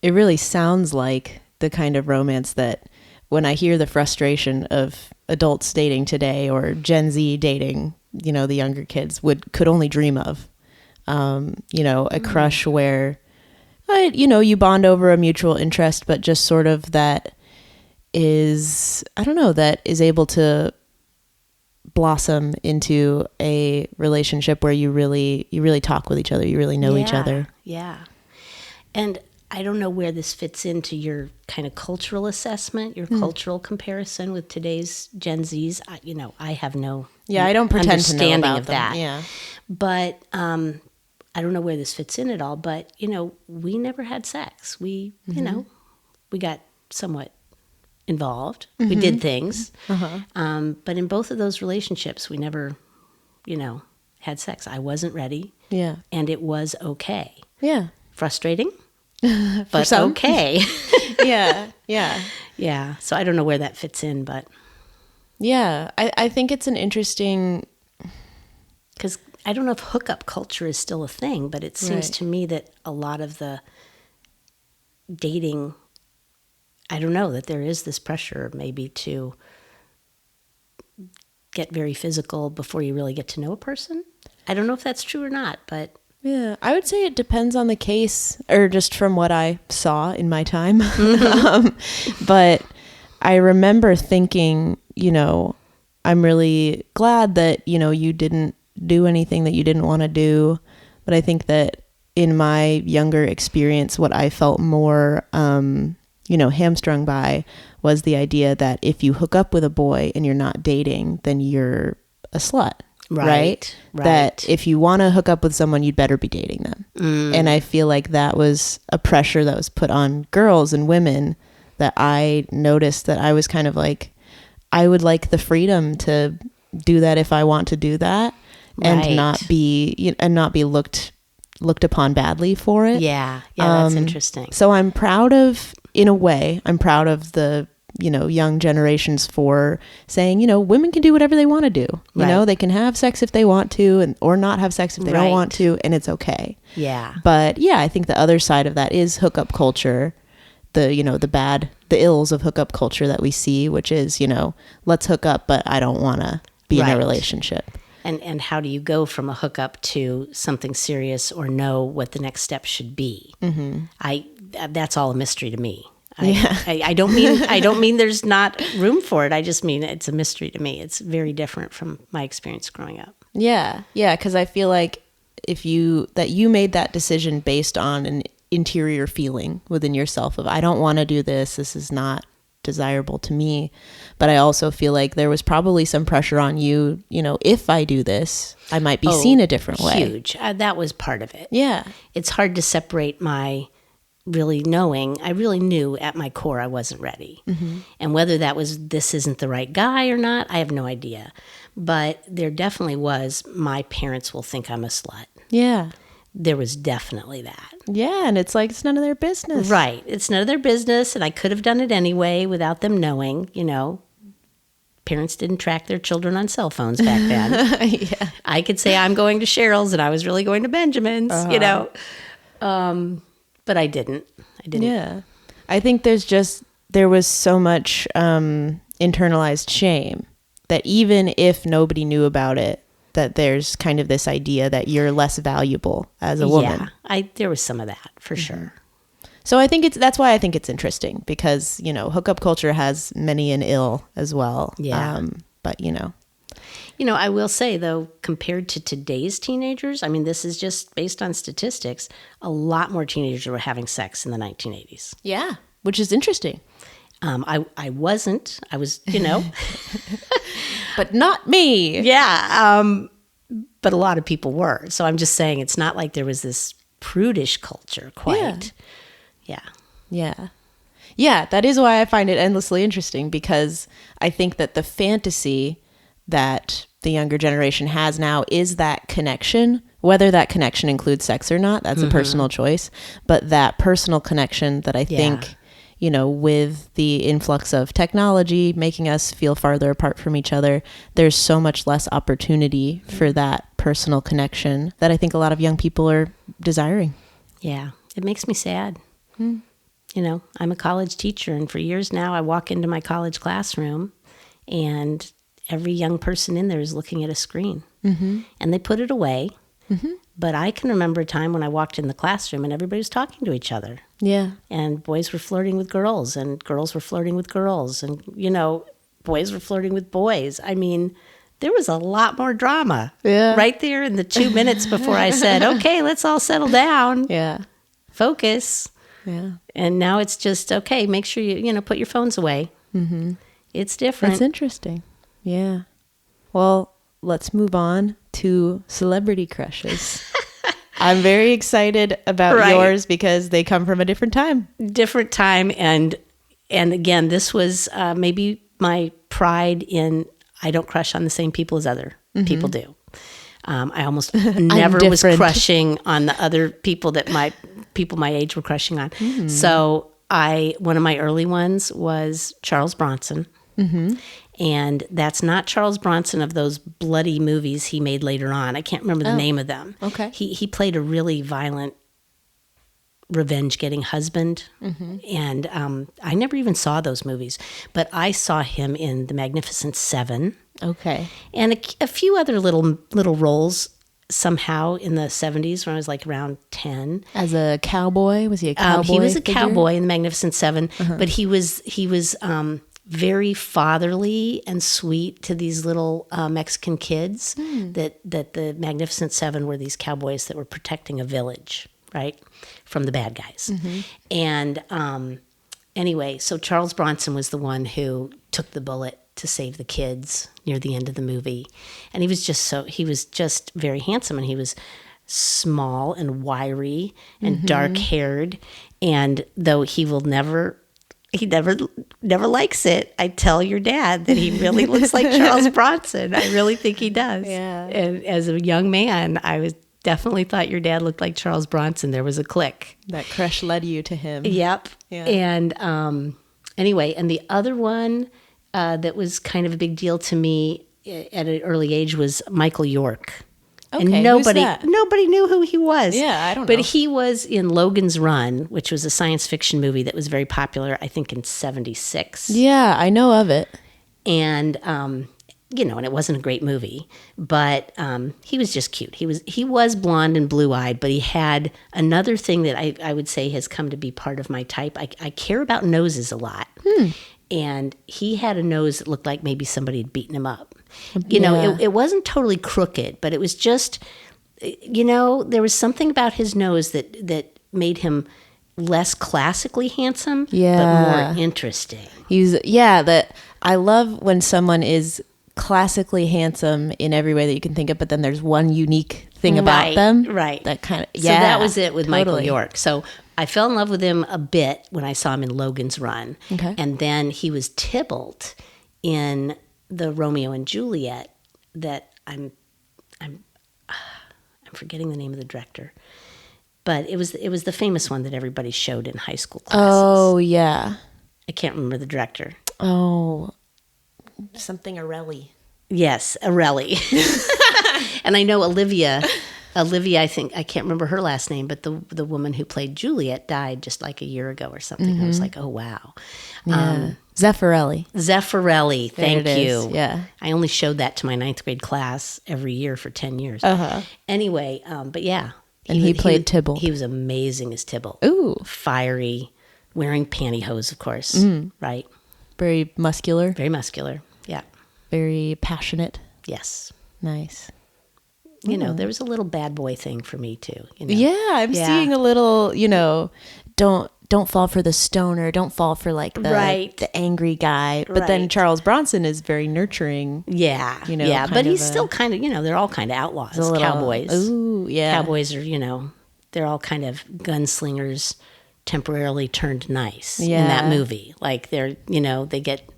S1: It really sounds like the kind of romance that when I hear the frustration of adults dating today or Gen Z dating, the younger kids could only dream of. A crush where you bond over a mutual interest, but just sort of that is able to blossom into a relationship where you really talk with each other. You really know each other.
S2: Yeah. And I don't know where this fits into your kind of cultural assessment, your cultural comparison with today's Gen Zs. I have no
S1: I don't pretend to know about
S2: of that.
S1: Them. Yeah.
S2: But I don't know where this fits in at all, but, we never had sex. We, we got somewhat involved. Mm-hmm. We did things. Uh-huh. But in both of those relationships, we never, had sex. I wasn't ready.
S1: Yeah.
S2: And it was okay.
S1: Yeah.
S2: Frustrating, but okay.
S1: Yeah. Yeah.
S2: Yeah. So I don't know where that fits in, but.
S1: Yeah. I think it's an interesting.
S2: Because I don't know if hookup culture is still a thing, but it seems to me that a lot of the dating, I don't know, that there is this pressure maybe to get very physical before you really get to know a person. I don't know if that's true or not, but...
S1: Yeah, I would say it depends on the case, or just from what I saw in my time. But I remember thinking, I'm really glad that, you know, you didn't do anything that you didn't want to do. But I think that in my younger experience, what I felt more, you know, hamstrung by was the idea that if you hook up with a boy and you're not dating, then you're a slut. Right. That if you want to hook up with someone, you'd better be dating them. And I feel like that was a pressure that was put on girls and women that I noticed that I was kind of like, I would like the freedom to do that if I want to do that, and not be looked upon badly for it.
S2: Yeah, that's interesting.
S1: So I'm proud of, in a way, I'm proud of the, you know, young generations for saying, you know, women can do whatever they want to do. You know, they can have sex if they want to, or not have sex if they don't want to, and it's okay.
S2: Yeah.
S1: But yeah, I think the other side of that is hookup culture, the, you know, the ills of hookup culture that we see, which is, you know, let's hook up, but I don't want to be in a relationship.
S2: And how do you go from a hookup to something serious, or know what the next step should be? That's all a mystery to me. I don't mean there's not room for it. I just mean it's a mystery to me. It's very different from my experience growing up.
S1: Yeah. Because I feel like you made that decision based on an interior feeling within yourself of, I don't want to do this. This is not desirable to me. But I also feel like there was probably some pressure on you, you know, if I do this, I might be seen a different way.
S2: Huge. That was part of it.
S1: Yeah.
S2: It's hard to separate my really knowing. I really knew at my core I wasn't ready. And whether that was, this isn't the right guy or not, I have no idea. But there definitely was, my parents will think I'm a slut.
S1: Yeah.
S2: There was definitely that.
S1: Yeah, and it's like, it's none of their business.
S2: Right. It's none of their business, and I could have done it anyway without them knowing, you know. Parents didn't track their children on cell phones back then.
S1: Yeah.
S2: I could say I'm going to Cheryl's and I was really going to Benjamin's, you know. But I didn't.
S1: Yeah. I think there was so much internalized shame that even if nobody knew about it, that there's kind of this idea that you're less valuable as a woman.
S2: Yeah, there was some of that for sure.
S1: So I think that's why I think it's interesting, because, you know, hookup culture has many an ill as well.
S2: Yeah.
S1: But, you know.
S2: You know, I will say, though, compared to today's teenagers, I mean, this is just based on statistics, a lot more teenagers were having sex in the 1980s.
S1: Yeah. Which is interesting.
S2: I wasn't. I was, you know.
S1: But not me.
S2: Yeah. But a lot of people were. So I'm just saying, it's not like there was this prudish culture quite.
S1: Yeah, that is why I find it endlessly interesting, because I think that the fantasy that the younger generation has now is that connection, whether that connection includes sex or not, that's a personal choice, but that personal connection that I think, you know, with the influx of technology making us feel farther apart from each other, there's so much less opportunity for that personal connection that I think a lot of young people are desiring.
S2: Yeah, it makes me sad. You know, I'm a college teacher, and for years now I walk into my college classroom and every young person in there is looking at a screen, and they put it away. But I can remember a time when I walked in the classroom and everybody was talking to each other.
S1: Yeah.
S2: And boys were flirting with girls, and girls were flirting with girls, and, you know, boys were flirting with boys. I mean, there was a lot more drama right there in the 2 minutes before I said, okay, let's all settle down.
S1: Yeah.
S2: Focus.
S1: Yeah.
S2: And now it's just, okay, make sure you know, put your phones away. It's different.
S1: That's interesting. Yeah. Well, let's move on to celebrity crushes. I'm very excited about yours because they come from a different time.
S2: Different time. And again, this was maybe my pride in, I don't crush on the same people as other people do. I almost never was crushing on the other people that people my age were crushing on. So one of my early ones was Charles Bronson. And that's not Charles Bronson of those bloody movies he made later on. I can't remember the name of them.
S1: Okay.
S2: He played a really violent, revenge-getting husband. And I never even saw those movies. But I saw him in The Magnificent Seven.
S1: Okay.
S2: And a few other little roles somehow in the 70s when I was like around 10.
S1: As a cowboy? Was he a cowboy?
S2: He was a
S1: figure?
S2: cowboy in The Magnificent Seven, but he was very fatherly and sweet to these little Mexican kids. That the Magnificent Seven were these cowboys that were protecting a village, right, from the bad guys. And anyway, so Charles Bronson was the one who took the bullet to save the kids near the end of the movie. And he was just very handsome, and he was small and wiry and dark-haired. And though he never likes it, I tell your dad that he really looks like Charles Bronson. I really think he does.
S1: Yeah.
S2: And as a young man, I definitely thought your dad looked like Charles Bronson. There was a click.
S1: That crush led you to him.
S2: Yep.
S1: Yeah.
S2: And anyway, and the other one that was kind of a big deal to me at an early age was Michael York.
S1: Okay,
S2: and
S1: who's that?
S2: nobody knew who he was.
S1: Yeah, I don't know.
S2: But he was in Logan's Run, which was a science fiction movie that was very popular, I think in 1976.
S1: Yeah, I know of it.
S2: And and it wasn't a great movie, but he was just cute. He was blonde and blue-eyed, but he had another thing that I would say has come to be part of my type. I care about noses a lot. And he had a nose that looked like maybe somebody had beaten him up. It wasn't totally crooked, but it was just, there was something about his nose that made him less classically handsome, but more interesting. I love when someone is classically handsome in every way that you can think of, but then there's one unique thing about them. Right.
S1: That kind of,
S2: So that was it with Michael York. So I fell in love with him a bit when I saw him in Logan's Run.
S1: Okay.
S2: And then he was Tybalt in the Romeo and Juliet that I'm forgetting the name of the director. But it was the famous one that everybody showed in high school classes.
S1: Oh, yeah.
S2: I can't remember the director.
S1: Oh, something Arelli.
S2: Yes, Arelli. And I know Olivia, I think, I can't remember her last name, but the woman who played Juliet died just like a year ago or something. I was like, oh, wow.
S1: Yeah. Zeffirelli.
S2: Thank you.
S1: Yeah.
S2: I only showed that to my 9th grade class every year for 10 years. Anyway, but yeah.
S1: And he played Tybalt.
S2: He was amazing as Tybalt.
S1: Ooh.
S2: Fiery, wearing pantyhose, of course, right?
S1: Very muscular.
S2: Very muscular, yeah. Very
S1: passionate.
S2: Yes.
S1: Nice.
S2: There was a little bad boy thing for me too.
S1: Yeah, I'm seeing a little, don't fall for the stoner, don't fall for like the angry guy. But then Charles Bronson is very nurturing.
S2: Yeah. But he's still kind of, they're all kind of outlaws, cowboys.
S1: Ooh, yeah.
S2: Cowboys are, they're all kind of gunslingers temporarily turned nice in that movie. Like they're, they get,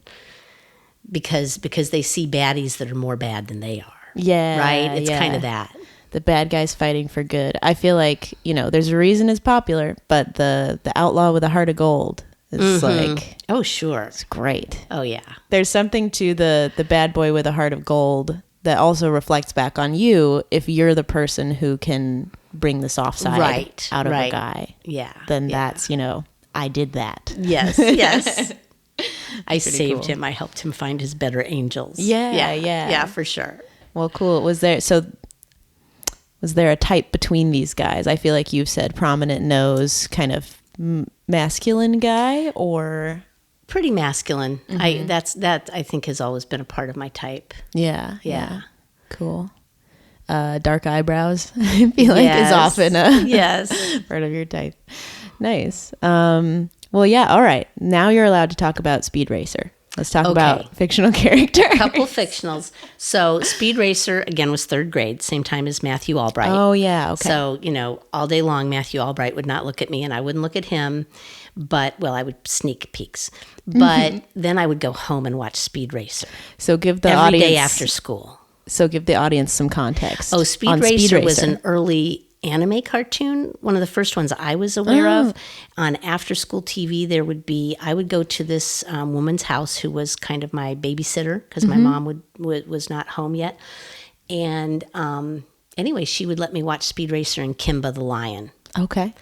S2: because they see baddies that are more bad than they are.
S1: Yeah.
S2: Right? It's kind of that.
S1: The bad guys fighting for good. I feel like, there's a reason it's popular, but the outlaw with a heart of gold is like...
S2: Oh, sure.
S1: It's great.
S2: Oh, yeah.
S1: There's something to the bad boy with a heart of gold that also reflects back on you if you're the person who can bring the soft side out of a guy.
S2: Yeah.
S1: Then that's, I did that.
S2: Yes, yes. I saved him. I helped him find his better angels.
S1: Yeah.
S2: Yeah, for sure.
S1: Well, cool. Was there a type between these guys? I feel like you've said prominent nose, kind of masculine guy, or
S2: pretty masculine. That I think has always been a part of my type.
S1: Yeah. Cool. Dark eyebrows, I feel like is often a part of your type. Nice. Well, yeah. All right. Now you're allowed to talk about Speed Racer. Let's talk about fictional characters.
S2: A couple fictionals. So Speed Racer, again, was 3rd grade, same time as Matthew Albright.
S1: Oh, yeah. Okay.
S2: So, all day long, Matthew Albright would not look at me and I wouldn't look at him. But, I would sneak peeks. But then I would go home and watch Speed Racer.
S1: So give the
S2: every
S1: audience...
S2: day after school.
S1: So give the audience some context.
S2: Oh, Speed Racer was an early anime cartoon, one of the first ones I was aware of. On after school TV, I would go to this woman's house who was kind of my babysitter because my mom was not home yet. And anyway, she would let me watch Speed Racer and Kimba the Lion.
S1: Okay.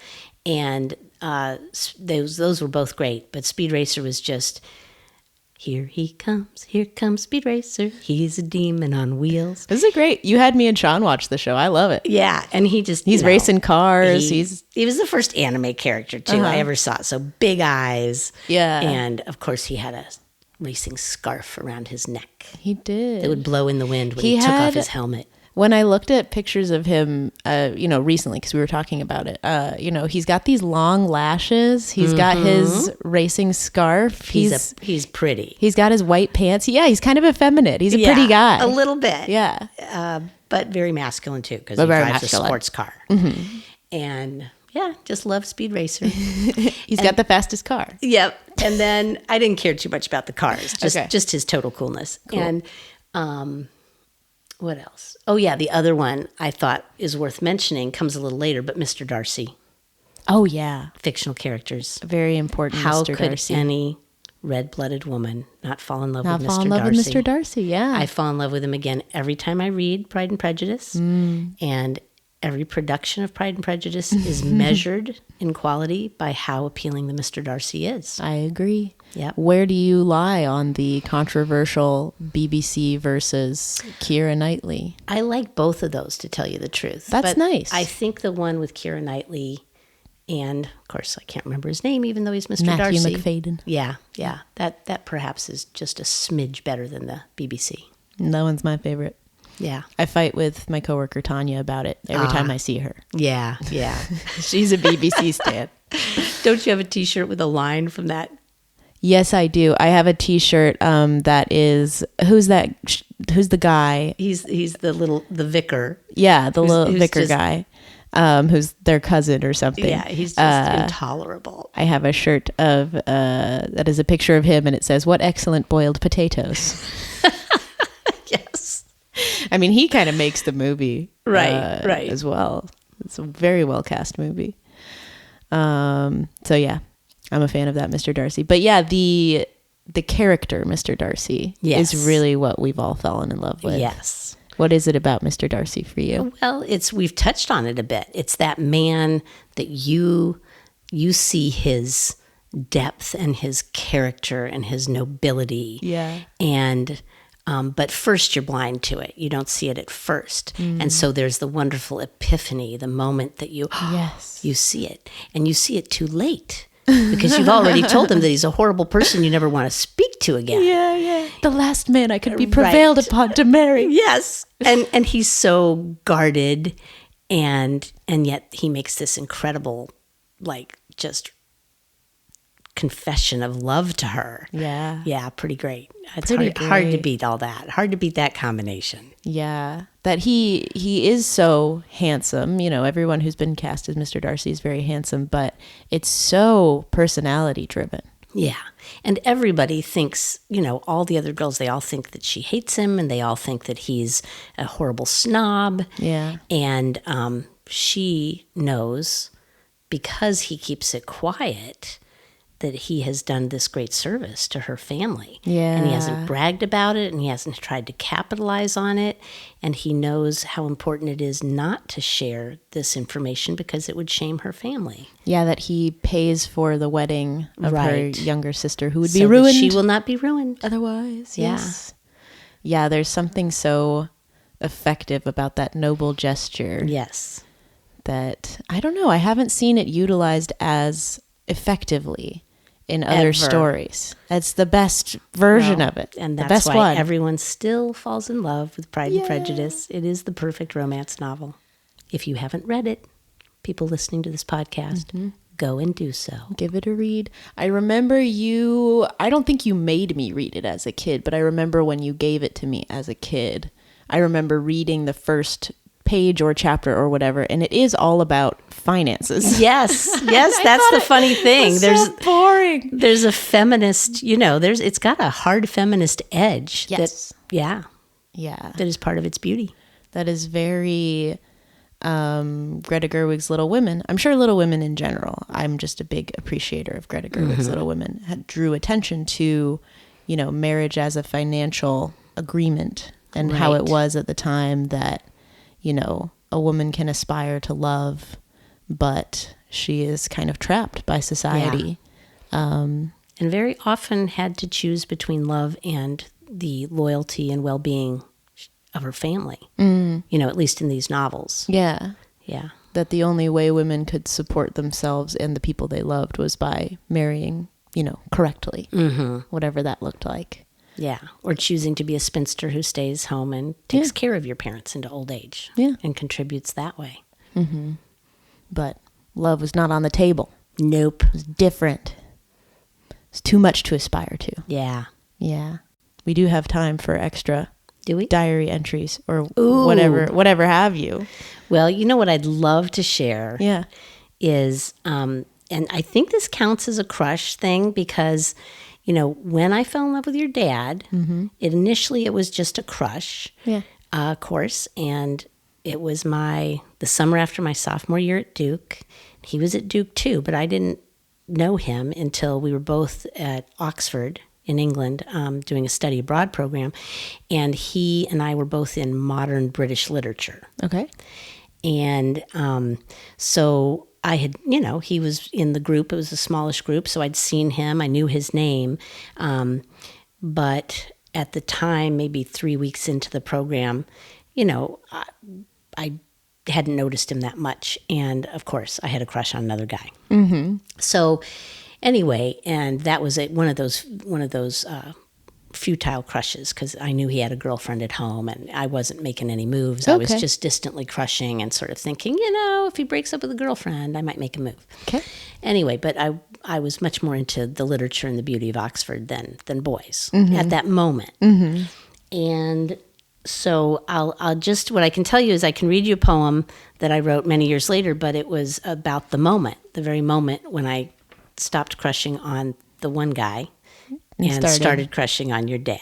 S2: And those were both great, but Speed Racer was just... Here comes Speed Racer. He's a demon on wheels.
S1: This is great. You had me and Sean watch the show. I love it.
S2: Yeah, and he's
S1: racing cars. He
S2: was the first anime character too I ever saw. So big eyes.
S1: Yeah,
S2: and of course he had a racing scarf around his neck.
S1: He did.
S2: It would blow in the wind when he took off his helmet.
S1: When I looked at pictures of him, recently, because we were talking about it, he's got these long lashes. He's got his racing scarf.
S2: He's pretty.
S1: He's got his white pants. Yeah, he's kind of effeminate. He's a pretty guy.
S2: A little bit.
S1: Yeah.
S2: But very masculine, too, because he drives a sports car.
S1: Mm-hmm.
S2: And, just love Speed Racer.
S1: He's got the fastest car.
S2: Yep. And then I didn't care too much about the cars, just his total coolness. Cool. And what else? Oh, yeah, the other one I thought is worth mentioning comes a little later, but Mr. Darcy.
S1: Oh, yeah.
S2: Fictional characters.
S1: Very important,
S2: How
S1: Mr.
S2: could
S1: Darcy.
S2: any red-blooded woman not fall in love with Mr. Darcy?
S1: Not fall in love with Mr. Darcy, yeah.
S2: I fall in love with him again every time I read Pride and Prejudice. And every production of Pride and Prejudice is measured in quality by how appealing the Mr. Darcy is.
S1: I agree.
S2: Yep.
S1: Where do you lie on the controversial BBC versus Keira Knightley?
S2: I like both of those, to tell you the truth.
S1: That's nice.
S2: I think the one with Keira Knightley, and of course I can't remember his name, even though he's Mr.
S1: Matthew
S2: Darcy.
S1: McFadden.
S2: Yeah. That perhaps is just a smidge better than the BBC.
S1: That one's my favorite.
S2: Yeah.
S1: I fight with my coworker Tanya about it every time I see her.
S2: Yeah.
S1: She's a BBC stan.
S2: Don't you have a T-shirt with a line from that?
S1: Yes, I do. I have a T-shirt that is who's the guy?
S2: He's the vicar.
S1: Yeah, the little
S2: who's
S1: vicar guy. Who's their cousin or something.
S2: Yeah, he's just intolerable.
S1: I have a shirt of that is a picture of him, and it says, "What excellent boiled potatoes."
S2: Yes.
S1: I mean, he kind of makes the movie,
S2: right,
S1: as well. It's a very well cast movie. So yeah, I'm a fan of that Mr. Darcy. But yeah, the character Mr. Darcy is really what we've all fallen in love with.
S2: Yes.
S1: What is it about Mr. Darcy for you?
S2: Well, we've touched on it a bit. It's that man that you see his depth and his character and his nobility.
S1: Yeah.
S2: And but first you're blind to it. You don't see it at first. And so there's the wonderful epiphany, the moment that you see it. And you see it too late. Because you've already told him that he's a horrible person you never want to speak to again.
S1: Yeah. The last man I could be prevailed upon to marry.
S2: Yes. And he's so guarded, and yet he makes this incredible, just confession of love to her.
S1: Yeah.
S2: Yeah, pretty great. It's
S1: Pretty
S2: hard to
S1: great.
S2: beat all that. Hard to beat that combination.
S1: Yeah. That he is so handsome. You know, everyone who's been cast as Mr. Darcy is very handsome, but it's so personality driven.
S2: Yeah. And everybody thinks, all the other girls, they all think that she hates him, and they all think that he's a horrible snob.
S1: Yeah.
S2: And she knows, because he keeps it quiet, that he has done this great service to her family.
S1: Yeah.
S2: And he hasn't bragged about it, and he hasn't tried to capitalize on it. And he knows how important it is not to share this information because it would shame her family.
S1: Yeah, that he pays for the wedding of her younger sister who would be
S2: So
S1: ruined.
S2: that she will not be ruined.
S1: Otherwise,
S2: Yeah.
S1: yes. Yeah, there's something so effective about that noble gesture.
S2: Yes.
S1: That, I don't know, I haven't seen it utilized as effectively in other stories. That's the best version of it.
S2: And
S1: the
S2: that's
S1: best
S2: why
S1: one.
S2: everyone still falls in love with Pride and Prejudice. It is the perfect romance novel. If you haven't read it, people listening to this podcast, go and do so.
S1: Give it a read. I remember I don't think you made me read it as a kid, but I remember when you gave it to me as a kid, I remember reading the first page or chapter or whatever, and it is all about finances.
S2: Yes, that's the funny thing.
S1: So boring.
S2: There's a feminist, it's got a hard feminist edge.
S1: Yes.
S2: That is part of its beauty.
S1: That is very Greta Gerwig's Little Women. I'm sure Little Women in general, I'm just a big appreciator of Greta Gerwig's Little Women, drew attention to, marriage as a financial agreement and how it was at the time that, a woman can aspire to love, but she is kind of trapped by society.
S2: And very often had to choose between love and the loyalty and well-being of her family, at least in these novels.
S1: Yeah.
S2: Yeah.
S1: That the only way women could support themselves and the people they loved was by marrying correctly, whatever that looked like.
S2: Yeah. Or choosing to be a spinster who stays home and takes care of your parents into old age.
S1: Yeah.
S2: And contributes that way.
S1: But love was not on the table.
S2: Nope.
S1: It was different. It's too much to aspire to.
S2: Yeah.
S1: Yeah. We do have time for extra
S2: Do we?
S1: diary entries or
S2: Ooh.
S1: whatever have you.
S2: Well, you know what I'd love to share
S1: Yeah.
S2: is, and I think this counts as a crush thing because, when I fell in love with your dad, it was just a crush, course, and it was the summer after my sophomore year at Duke. He was at Duke too, but I didn't know him until we were both at Oxford in England doing a study abroad program, and he and I were both in modern British literature.
S1: Okay.
S2: And so I had, he was in the group. It was a smallish group, so I'd seen him. I knew his name. But at the time, maybe 3 weeks into the program, I hadn't noticed him that much. And, of course, I had a crush on another guy. Mm-hmm. So anyway, and that was one of those futile crushes because I knew he had a girlfriend at home and I wasn't making any moves.
S1: Okay.
S2: I was just distantly crushing and sort of thinking, if he breaks up with a girlfriend, I might make a move.
S1: Okay.
S2: Anyway, but I was much more into the literature and the beauty of Oxford than boys at that moment. Mm-hmm. And so what I can tell you is I can read you a poem that I wrote many years later, but it was about the very moment when I stopped crushing on the one guy and started crushing on your dad.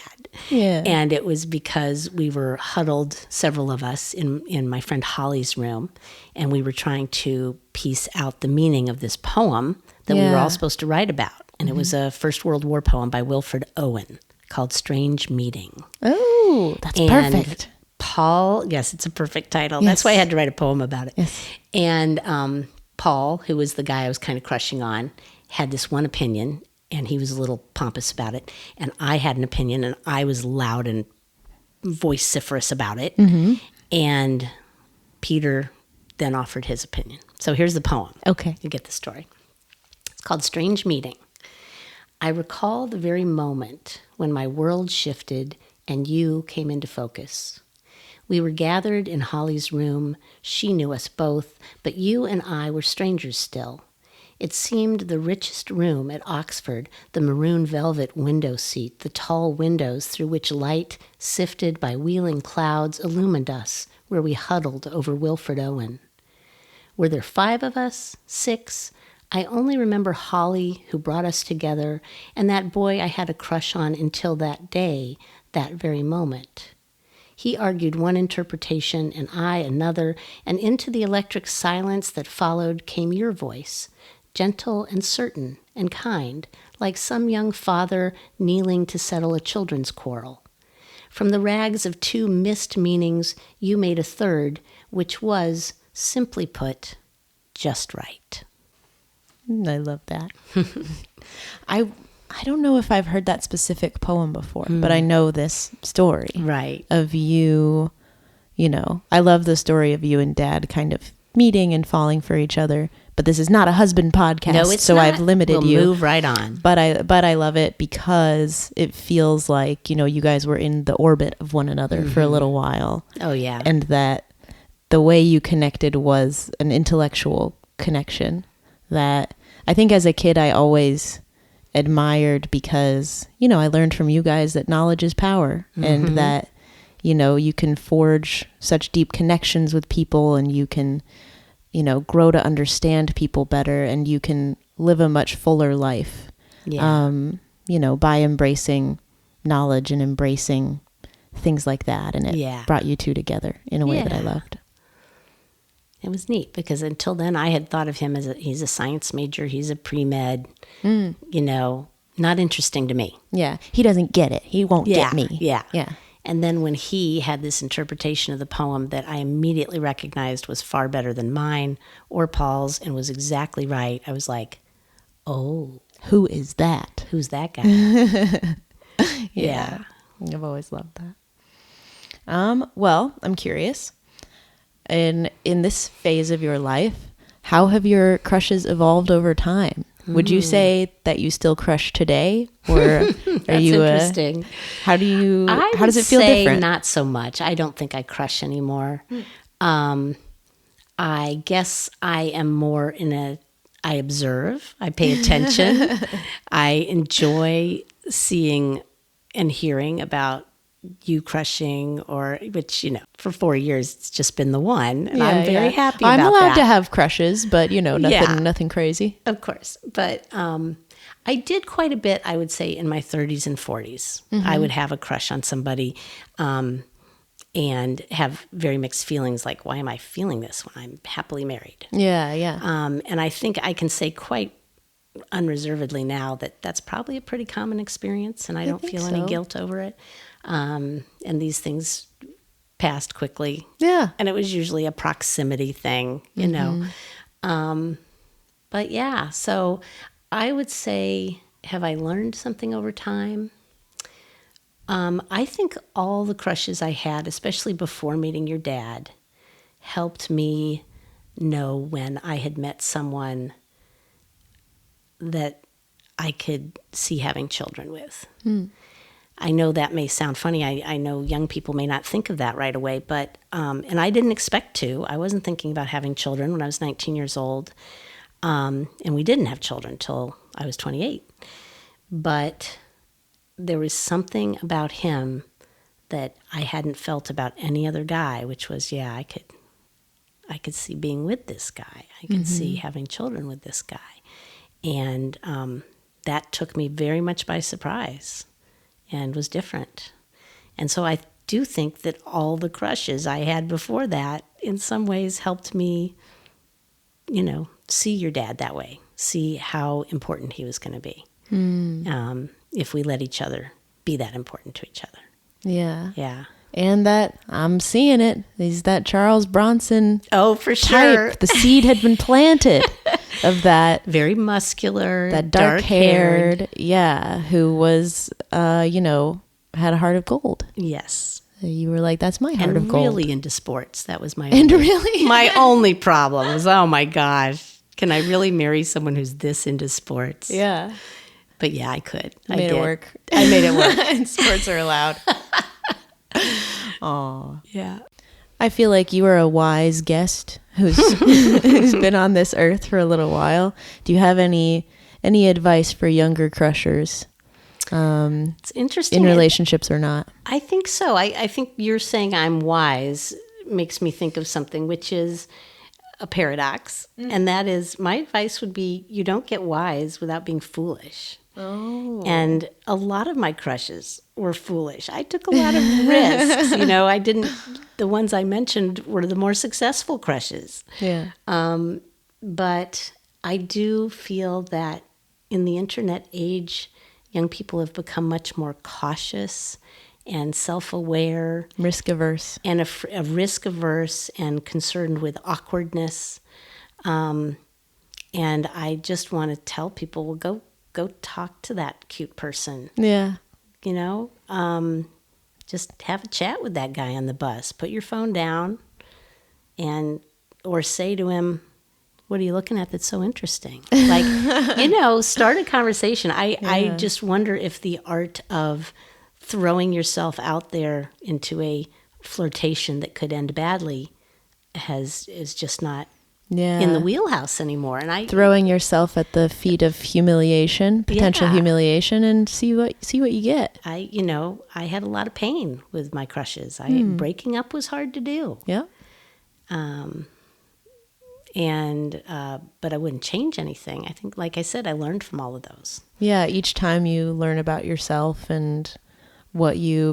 S1: Yeah.
S2: And it was because we were huddled, several of us, in my friend Holly's room, and we were trying to piece out the meaning of this poem that we were all supposed to write about. And it was a First World War poem by Wilfred Owen called Strange Meeting.
S1: Oh, that's perfect.
S2: Paul, yes, it's a perfect title.
S1: Yes.
S2: That's why I had to write a poem about it.
S1: Yes.
S2: And Paul, who was the guy I was kind of crushing on, had this one opinion, and he was a little pompous about it. And I had an opinion, and I was loud and vociferous about it. Mm-hmm. And Peter then offered his opinion. So here's the poem.
S1: Okay.
S2: You get the story. It's called Strange Meeting. I recall the very moment when my world shifted and you came into focus. We were gathered in Holly's room. She knew us both, but you and I were strangers still. It seemed the richest room at Oxford, the maroon velvet window seat, the tall windows through which light, sifted by wheeling clouds, illumined us, where we huddled over Wilfred Owen. Were there 5 of us? 6? I only remember Holly, who brought us together, and that boy I had a crush on until that day, that very moment. He argued one interpretation and I another, and into the electric silence that followed came your voice, gentle and certain and kind, like some young father kneeling to settle a children's quarrel. From the rags of 2 missed meanings, you made a third, which was, simply put, just right.
S1: I love that. I don't know if I've heard that specific poem before, but I know this story.
S2: Right.
S1: Of you, I love the story of you and Dad kind of meeting and falling for each other. But this is not a husband podcast,
S2: no, it's
S1: so
S2: not.
S1: I've limited
S2: we'll
S1: you.
S2: Move right on.
S1: But I love it because it feels like, you guys were in the orbit of one another for a little while.
S2: Oh, yeah.
S1: And that the way you connected was an intellectual connection that I think as a kid I always admired because, I learned from you guys that knowledge is power and that, you can forge such deep connections with people and you can grow to understand people better and you can live a much fuller life, by embracing knowledge and embracing things like that. And it brought you two together in a way that I loved.
S2: It was neat because until then I had thought of him as he's a science major. He's a pre-med, not interesting to me.
S1: Yeah. He doesn't get it. He won't get me.
S2: Yeah.
S1: Yeah.
S2: And then when he had this interpretation of the poem that I immediately recognized was far better than mine or Paul's and was exactly right, I was like, oh.
S1: Who is that?
S2: Who's that guy?
S1: Yeah. I've always loved that. Well, I'm curious. In this phase of your life, how have your crushes evolved over time? Would you say that you still crush today, or are
S2: That's
S1: you?
S2: Interesting.
S1: How does it feel
S2: say
S1: different?
S2: Not so much. I don't think I crush anymore. I guess I am more I observe, I pay attention. I enjoy seeing and hearing about you crushing, which, for 4 years, it's just been the one. And I'm very happy about that.
S1: I'm allowed to have crushes, but, nothing crazy.
S2: Of course. But I did quite a bit, I would say, in my 30s and 40s. I would have a crush on somebody and have very mixed feelings, like, why am I feeling this when I'm happily married?
S1: Yeah.
S2: And I think I can say quite unreservedly now that that's probably a pretty common experience, and I don't feel any guilt over it. And these things passed quickly.
S1: Yeah.
S2: And it was usually a proximity thing, But yeah, so I would say, have I learned something over time? I think all the crushes I had, especially before meeting your dad, helped me know when I had met someone that I could see having children with. I know that may sound funny. I know young people may not think of that right away, but, and I didn't expect to. I wasn't thinking about having children when I was 19 years old. And we didn't have children until I was 28. But there was something about him that I hadn't felt about any other guy, which was, I could see being with this guy. I could see having children with this guy. And that took me very much by surprise and was different. And so I do think that all the crushes I had before that in some ways helped me, see your dad that way, see how important he was going to be. If we let each other be that important to each other.
S1: Yeah.
S2: Yeah.
S1: And that, I'm seeing it, is that Charles Bronson
S2: for sure.
S1: type. The seed had been planted of that.
S2: Very muscular,
S1: that dark-haired, who was, had a heart of gold.
S2: Yes.
S1: You were like, that's my heart of gold.
S2: And really into sports. That was my
S1: my
S2: only problem was, oh my gosh, can I really marry someone who's this into sports?
S1: Yeah.
S2: But yeah, I could.
S1: I made it work.
S2: I made it work.
S1: And sports are allowed. Oh.
S2: Yeah.
S1: I feel like you are a wise guest who's been on this earth for a little while. Do you have any advice for younger crushers?
S2: It's interesting.
S1: In relationships or not?
S2: I think so. I think you're saying I'm wise makes me think of something, which is a paradox. And that is, my advice would be, you don't get wise without being foolish.
S1: Oh.
S2: And a lot of my crushes were foolish. I took a lot of risks. The ones I mentioned were the more successful crushes.
S1: Yeah.
S2: But I do feel that in the internet age, young people have become much more cautious and self-aware.
S1: Risk-averse.
S2: And risk-averse and concerned with awkwardness. And I just want to tell people, well, go talk to that cute person.
S1: Yeah.
S2: Just have a chat with that guy on the bus. Put your phone down or say to him, what are you looking at that's so interesting? Like, start a conversation. I just wonder if the art of throwing yourself out there into a flirtation that could end badly is just not in the wheelhouse anymore. And
S1: throwing yourself at the feet of potential humiliation, and see what you get.
S2: I had a lot of pain with my crushes. Breaking up was hard to do.
S1: Yeah.
S2: But I wouldn't change anything. I think, like I said, I learned from all of those.
S1: Yeah. Each time you learn about yourself and what you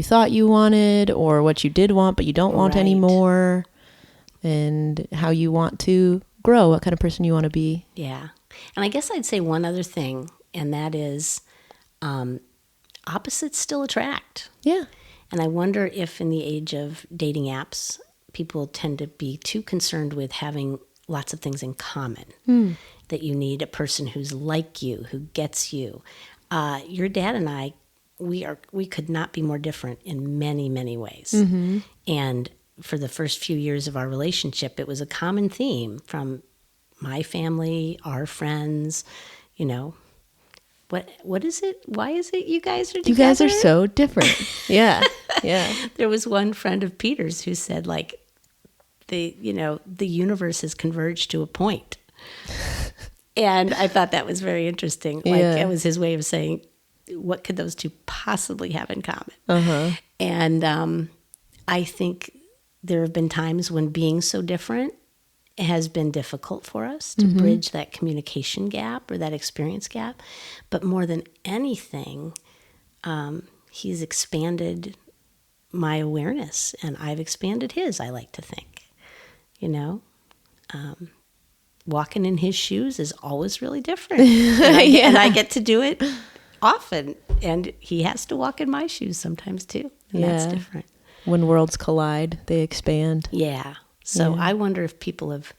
S1: thought you wanted, or what you did want but you don't want anymore, and how you want to grow, what kind of person you want to be.
S2: Yeah. And I guess I'd say one other thing, and that is opposites still attract.
S1: Yeah.
S2: And I wonder if in the age of dating apps, people tend to be too concerned with having lots of things in common, that you need a person who's like you, who gets you. Your dad and I, we could not be more different in many, many ways. And for the first few years of our relationship, it was a common theme from my family, our friends, you know, what is it? Why is it you guys are together?
S1: You guys are so different. Yeah. Yeah.
S2: There was one friend of Peter's who said, like, the universe has converged to a point. And I thought that was very interesting. Like, it was his way of saying, what could those two possibly have in common?
S1: Uh-huh.
S2: And I think there have been times when being so different has been difficult for us to bridge that communication gap or that experience gap. But more than anything, he's expanded my awareness, and I've expanded his, I like to think. You know? Walking in his shoes is always really different. And I get to do it often. And he has to walk in my shoes sometimes too. And that's different.
S1: When worlds collide, they expand.
S2: Yeah. So I wonder if people have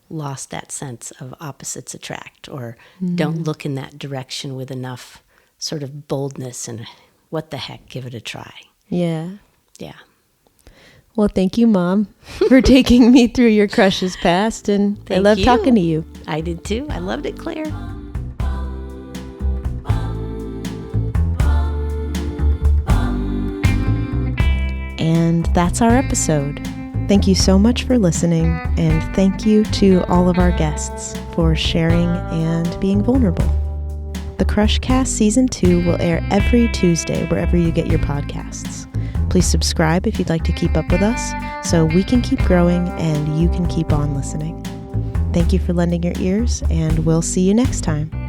S2: lost that sense of opposites attract, or don't look in that direction with enough sort of boldness and what the heck, give it a try.
S1: Yeah.
S2: Yeah.
S1: Well, thank you, Mom, for taking me through your crush's past, and I love talking to you.
S2: I did too. I loved it, Claire.
S1: And that's our episode. Thank you so much for listening, and thank you to all of our guests for sharing and being vulnerable. The Crush Cast Season 2 will air every Tuesday wherever you get your podcasts. Please subscribe if you'd like to keep up with us so we can keep growing and you can keep on listening. Thank you for lending your ears, and we'll see you next time.